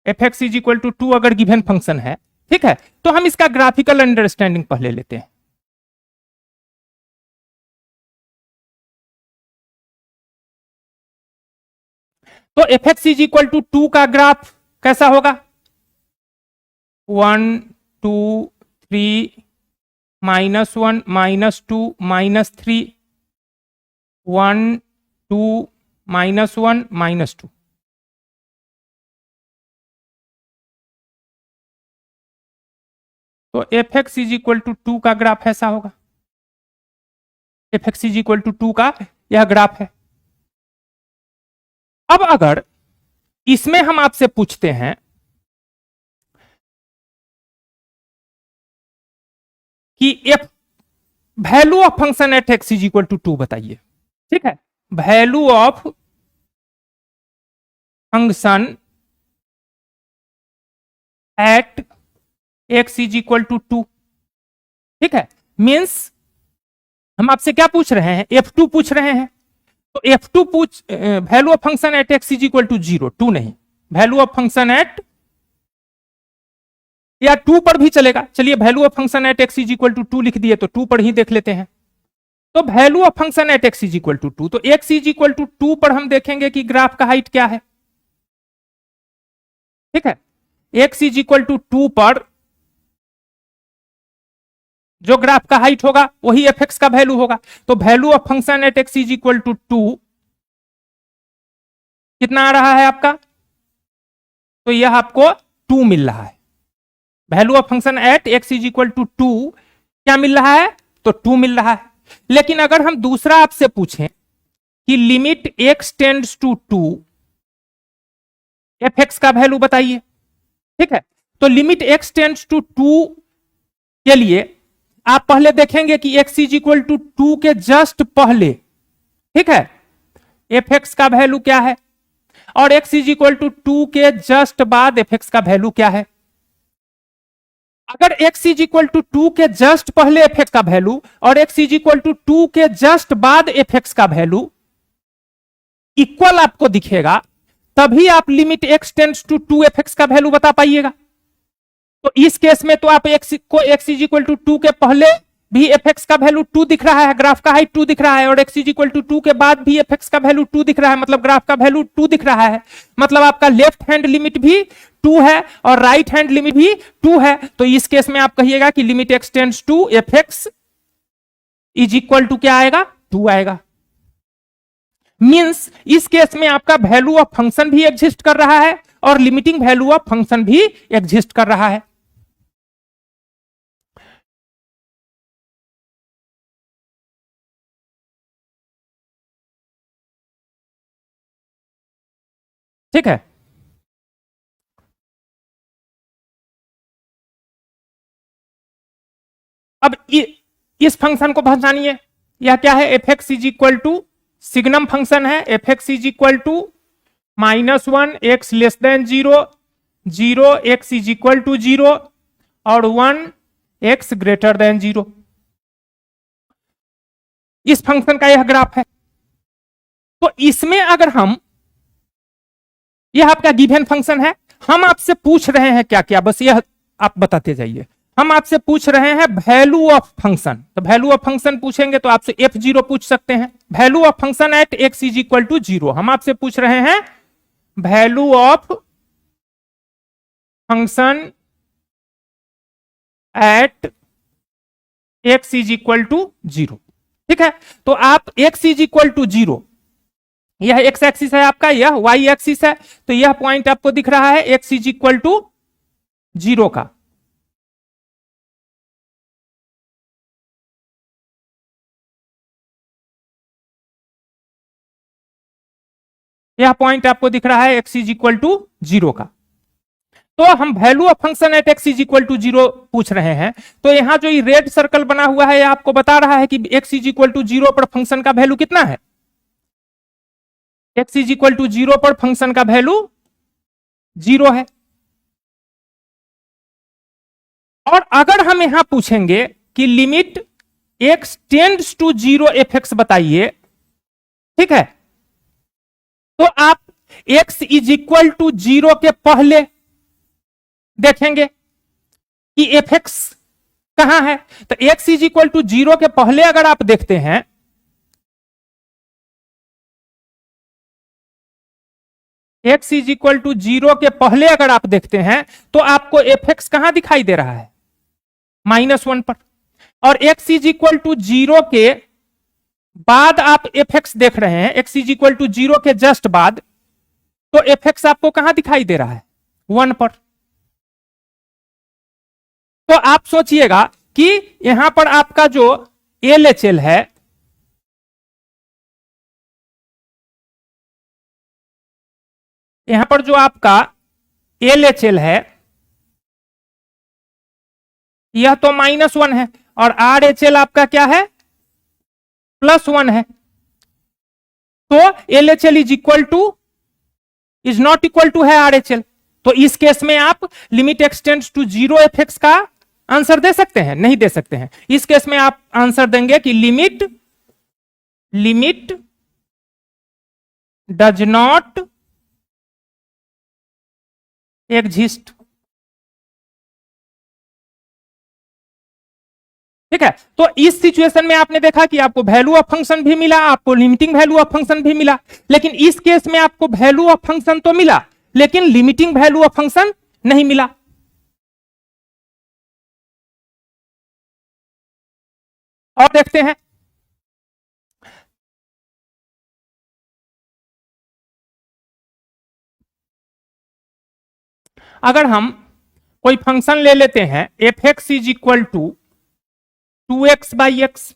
f x is equal to 2 अगर given function है, ठीक है, तो हम इसका ग्राफिकल अंडरस्टैंडिंग पहले लेते हैं। तो f x is equal to 2 का ग्राफ कैसा होगा? 1 2 3 -1 -2 -3 1 2 -1 -2। तो f x is equal to 2 का ग्राफ ऐसा होगा, f x is equal to 2 का यह ग्राफ है। अब अगर इसमें हम आपसे पूछते हैं कि f value of function at x is equal to 2 बताइए, ठीक है, value of function at x is equal to 2, ठीक है, मीन्स हम आपसे क्या पूछ रहे हैं? F2 पूछ रहे हैं। तो F2 पूछ value of function at x is equal to 0, 2 नहीं, वैल्यू ऑफ फंक्शन एट, या 2 पर भी चलेगा, चलिए value of function at x is equal to 2 लिख दिए, तो 2 पर ही देख लेते हैं। तो value of function at x is equal to 2, तो एक्स इज इक्वल टू 2 पर हम देखेंगे कि ग्राफ का हाइट क्या है, ठीक है, एक्स इज इक्वल टू 2 पर जो ग्राफ का हाइट होगा वही एफ एक्स का वैल्यू होगा। तो value of function at x is equal to 2 कितना आ रहा है आपका? तो यह आपको 2 मिल रहा है। Value of function at x is equal to 2 क्या मिल रहा है? तो 2 मिल रहा है। लेकिन अगर हम दूसरा आपसे पूछें कि limit x tends to 2 f x का वैल्यू बताइए, ठीक है, तो लिमिट एक्स टेंड्स टू 2 के लिए आप पहले देखेंगे कि x इज इक्वल टू 2 के जस्ट पहले, ठीक है, एफ एक्स का वैल्यू क्या है, और x इज इक्वल टू 2 के जस्ट बाद एफ एक्स का वैल्यू क्या है। अगर x इज इक्वल टू 2 के जस्ट पहले एफ एक्स का वैल्यू और x इज इक्वल टू 2 के जस्ट बाद एफ एक्स का वैल्यू इक्वल आपको दिखेगा, तभी आप limit x tends to 2 f x का वैल्यू बता पाइएगा। तो इस केस में तो आप x को x इज इक्वल टू 2 के पहले भी एफ एक्स का वैल्यू 2 दिख रहा है, ग्राफ का हाइट 2 दिख रहा है, और x इज इक्वल टू 2 के बाद भी एफ एक्स का वैल्यू 2 दिख रहा है, मतलब ग्राफ का वैल्यू 2 दिख रहा है, मतलब आपका लेफ्ट हैंड लिमिट भी 2 है और राइट हैंड लिमिट भी 2 है। तो इस केस में आप कहिएगा कि limit x tends to F x is equal to क्या आएगा? 2 आएगा। मींस इस केस में आपका वैल्यू ऑफ फंक्शन भी एग्जिस्ट कर रहा है और लिमिटिंग वैल्यू ऑफ फंक्शन भी एग्जिस्ट कर रहा है। ठीक है, अब इस फंक्शन को पहचानिए, यह क्या है? F x is equal to signum function है, f x is equal to -1 x less than 0 0 x is equal to 0 और 1 एक्स ग्रेटर देन 0। इस फंक्शन का यह ग्राफ है। तो इसमें अगर हम, यह आपका गिवन फंक्शन है, हम आपसे पूछ रहे हैं क्या क्या, बस यह आप बताते जाइए। हम आपसे पूछ रहे हैं वैल्यू ऑफ फंक्शन, तो वैल्यू ऑफ फंक्शन पूछेंगे तो आपसे f0 पूछ सकते हैं। Value of function at x is equal to 0, हम आपसे पूछ रहे हैं value of function at x is equal to 0, ठीक है। तो आप x इज इक्वल टू 0, यह x एक्सिस है आपका, यह y एक्सिस है, तो यह पॉइंट आपको दिख रहा है x इज इक्वल टू 0 का। यह पॉइंट आपको दिख रहा है x इज इक्वल टू 0 का। तो हम value of function at x is equal to 0 पूछ रहे हैं, तो यहां जो ये रेड सर्कल बना हुआ है, यह आपको बता रहा है कि x इज इक्वल टू 0 पर फंक्शन का वैल्यू कितना है। x इज इक्वल टू 0 पर फंक्शन का वैल्यू 0 है। और अगर हम यहां पूछेंगे कि limit x tends to zero f x बताइए, ठीक है, तो आप x is equal to zero के पहले देखेंगे कि एफ एक्स कहां है। तो x is equal to zero के पहले अगर आप देखते हैं, x is equal to zero के पहले अगर आप देखते हैं तो आपको एफ एक्स कहां दिखाई दे रहा है, -1 पर। और x is equal to zero के बाद आप एफ एक्स देख रहे हैं, x is equal to zero के जस्ट बाद, तो एफ एक्स आपको कहां दिखाई दे रहा है, 1 पर। तो आप सोचिएगा कि यहां पर आपका जो एलएचएल है, यहां पर जो आपका एलएचएल है यह तो -1 है, और आरएचएल आपका क्या है, +1 है। तो LHL is not equal to है आरएचएल। तो इस केस में आप limit x tends to zero f x का आंसर दे सकते हैं, नहीं दे सकते हैं। इस केस में आप आंसर देंगे कि लिमिट डज नॉट एग्जिस्ट, ठीक है। तो इस सिचुएशन में आपने देखा कि आपको वैल्यू ऑफ फंक्शन भी मिला, आपको लिमिटिंग वैल्यू ऑफ फंक्शन भी मिला, लेकिन इस केस में आपको वैल्यू ऑफ फंक्शन तो मिला लेकिन लिमिटिंग वैल्यू ऑफ फंक्शन नहीं मिला। और देखते हैं, अगर हम कोई फंक्शन ले लेते हैं F x is equal to 2x by x,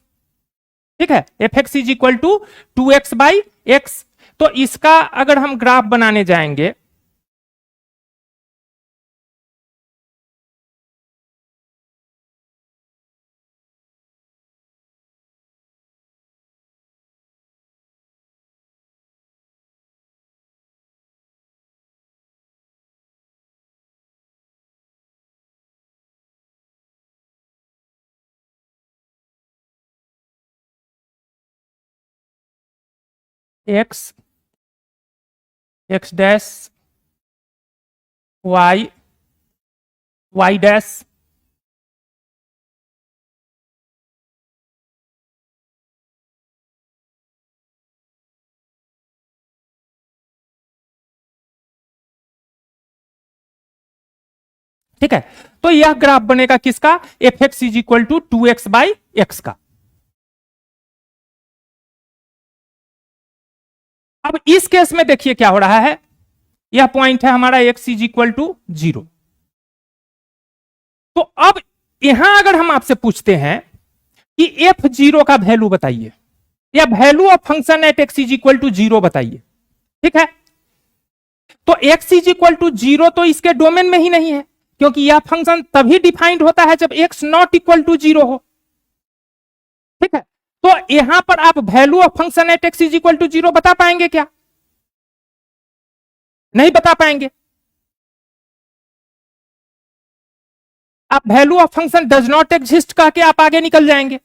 ठीक है, f x is equal to 2x by x, तो इसका अगर हम ग्राफ बनाने जाएंगे, x x dash y y dash, ठीक है। तो यह ग्राफ बनेगा किसका, f x is equal to 2x by x का। अब इस केस में देखिए क्या हो रहा है, यह पॉइंट है हमारा x इज इक्वल टू 0। तो अब यहां अगर हम आपसे पूछते हैं कि f0 का वैल्यू बताइए, या value of function at x is equal to 0 बताइए, ठीक है। तो x इज इक्वल टू 0 तो इसके डोमेन में ही नहीं है, क्योंकि यह फंक्शन तभी डिफाइंड होता है जब x नॉट इक्वल टू 0 हो, ठीक है। तो यहां पर आप value of function at x is equal to 0 बता पाएंगे क्या, नहीं बता पाएंगे। आप value of function does not exist कह के आप आगे निकल जाएंगे,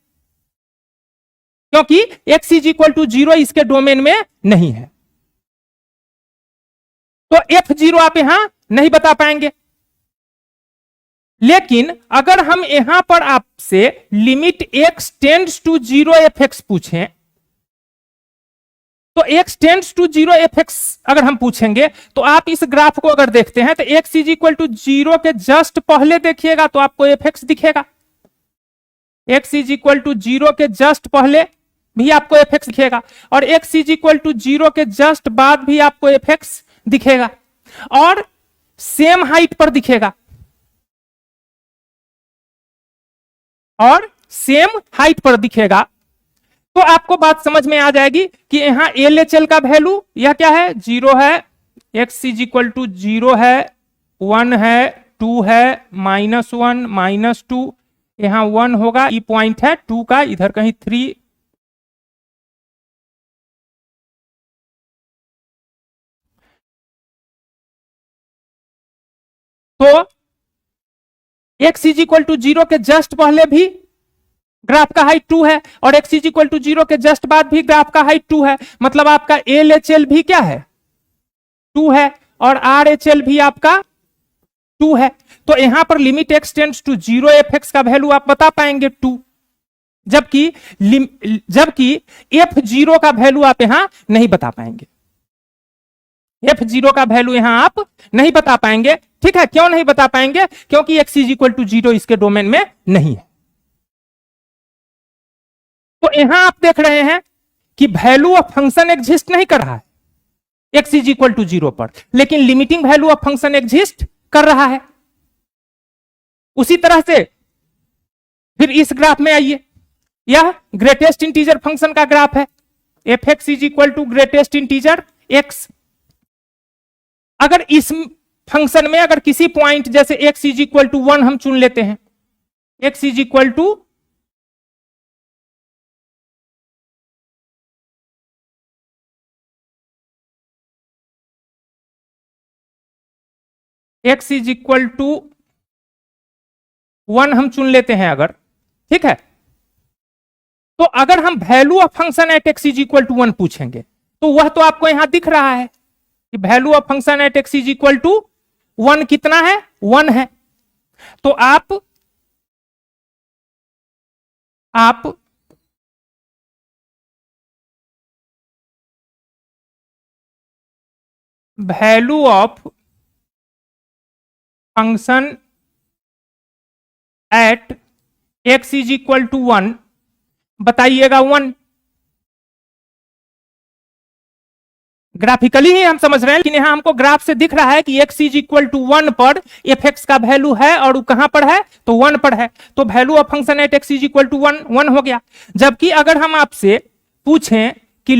क्योंकि x इज इक्वल टू 0 इसके डोमेन में नहीं है। तो f0 आप यहां नहीं बता पाएंगे। लेकिन अगर हम यहां पर आपसे limit x tends to 0 F x पूछें, तो x tends to 0 F x अगर हम पूछेंगे, तो आप इस ग्राफ को अगर देखते हैं तो x इज इक्वल टू 0 के जस्ट पहले देखिएगा तो आपको एफ एक्स दिखेगा, x इज इक्वल टू 0 के जस्ट पहले भी आपको एफ एक्स दिखेगा, और x इज इक्वल टू 0 के जस्ट बाद भी आपको एफ एक्स दिखेगा, और सेम हाइट पर दिखेगा, और सेम हाइट पर दिखेगा। तो आपको बात समझ में आ जाएगी कि यहां एलएचएल का वैल्यू यह क्या है, 0 है, x इज इक्वल टू 0 है, 1 है, 2 है, -1 -2, यहां 1 होगा, ई पॉइंट है 2 का, इधर कहीं 3, तो x इज इक्वल टू 0 के जस्ट पहले भी ग्राफ का हाइट 2 है, और x इज इक्वल टू 0 के जस्ट बाद भी ग्राफ का हाइट 2 है, मतलब आपका LHL भी क्या है 2 है, और RHL भी आपका 2 है। तो यहां पर limit x tends to 0 fx का वैल्यू आप बता पाएंगे 2, जबकि f0 का वैल्यू आप यहां नहीं बता पाएंगे, f0 का वैल्यू यहां आप नहीं बता पाएंगे। ठीक है, क्यों नहीं बता पाएंगे? क्योंकि x इज इक्वल टू 0 इसके डोमेन में नहीं है। तो यहां आप देख रहे हैं कि वैल्यू ऑफ फंक्शन एग्जिस्ट नहीं कर रहा है x इज इक्वल टू 0 पर, लेकिन limiting value of function exist कर रहा है। उसी तरह से फिर इस ग्राफ में आइए, यह ग्रेटेस्ट इंटीजर फंक्शन का ग्राफ है, fx is equal to greatest integer x। अगर इस फंक्शन में अगर किसी पॉइंट जैसे x इज इक्वल टू 1 हम चुन लेते हैं, x is equal to x is equal to 1 हम चुन लेते हैं अगर, ठीक है, तो अगर हम value of function at x is equal to 1 पूछेंगे तो वह तो आपको यहां दिख रहा है कि value of function at x is equal to 1 कितना है 1 है। तो आप value of function at x is equal to 1 बताइएगा 1। ग्राफिकली ही हम समझ रहे हैं, लेकिन यहां हमको ग्राफ से दिख रहा है कि x इज इक्वल टू 1 पर fx का वैल्यू है और कहां पर है तो 1 पर है, तो value of function at x is equal to 1 हो गया। जबकि अगर हम आपसे पूछें कि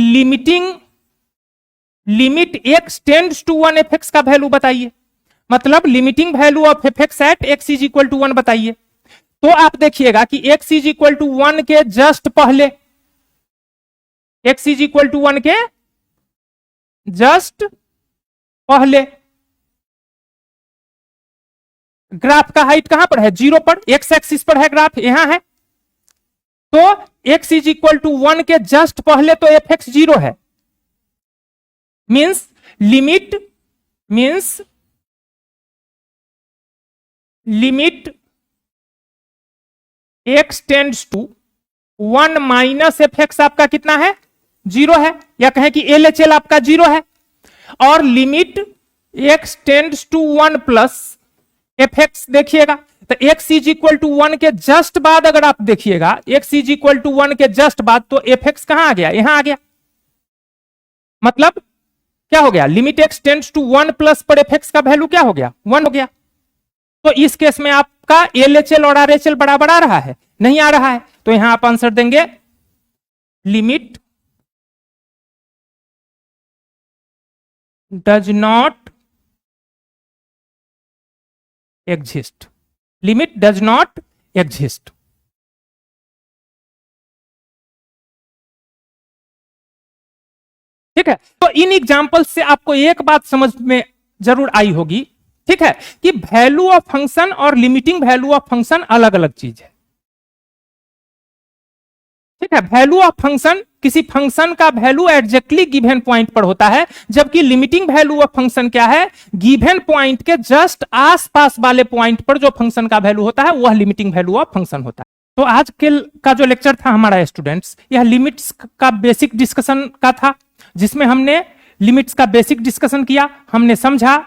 limit x tends to 1 fx का वैल्यू बताइए, मतलब limiting value of fx at x is equal to 1 बताइए, तो आप देखिएगा कि x इज इक्वल टू 1 के जस्ट पहले, x इज इक्वल टू 1 के जस्ट पहले ग्राफ का हाइट कहां पर है 0 पर, x एक्सिस पर है ग्राफ, यहां है, तो x इज इक्वल टू 1 के जस्ट पहले तो fx 0 है, means limit x tends to 1 minus fx आपका कितना है 0 है, या कहें कि LHL आपका 0 है, और limit x tends to 1 plus fx देखिएगा, तो x इज इक्वल टू 1 के जस्ट बाद अगर आप देखिएगा x इज इक्वल टू 1 के जस्ट बाद, तो fx कहां आ गया यहां आ गया, मतलब क्या हो गया limit x tends to 1 plus पर fx का वैल्यू क्या हो गया 1 हो गया। तो इस केस में आपका LHL और RHL बराबर आ रहा है नहीं आ रहा है, तो यहां आप आंसर देंगे limit does not exist, limit does not exist. ठीक है, तो इन एग्जाम्पल से आपको एक बात समझ में जरूर आई होगी, ठीक है, कि वैल्यू ऑफ फंक्शन और लिमिटिंग वैल्यू ऑफ फंक्शन अलग अलग चीज है। ठीक है, वैल्यू ऑफ फंक्शन किसी फंक्शन का वैल्यू एग्जैक्टली गिवन पॉइंट पर होता है, जबकि लिमिटिंग वैल्यू ऑफ फंक्शन क्या है, गिवन पॉइंट के जस्ट आसपास वाले पॉइंट पर जो फंक्शन का वैल्यू होता है वह लिमिटिंग वैल्यू ऑफ फंक्शन होता है। तो आज के का जो लेक्चर था हमारा स्टूडेंट्स, यह लिमिट्स का बेसिक डिस्कशन का था, जिसमें हमने लिमिट्स का बेसिक डिस्कशन किया। हमने समझा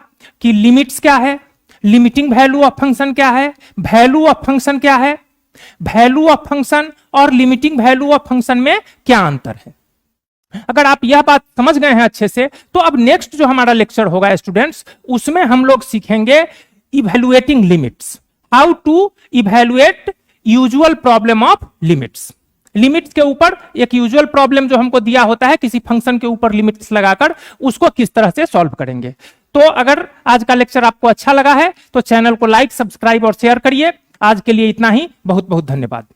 कि लिमिट्स क्या है, लिमिटिंग वैल्यू ऑफ फंक्शन क्या है, वैल्यू ऑफ फंक्शन क्या है, वैल्यू ऑफ फंक्शन और लिमिटिंग वैल्यू ऑफ फंक्शन में क्या अंतर है। अगर आप यह बात समझ गए हैं अच्छे से, तो अब नेक्स्ट जो हमारा लेक्चर होगा स्टूडेंट्स, उसमें हम लोग सीखेंगे evaluating limits, how to evaluate usual problem of limits. Limits के ऊपर एक यूजुअल प्रॉब्लम जो हमको दिया होता है किसी फंक्शन के ऊपर लिमिट्स लगाकर, उसको किस तरह से सॉल्व करेंगे। तो अगर आज का लेक्चर आपको अच्छा लगा है तो चैनल को लाइक, सब्सक्राइब और शेयर करिए। आज के लिए इतना ही, बहुत बहुत धन्यवाद।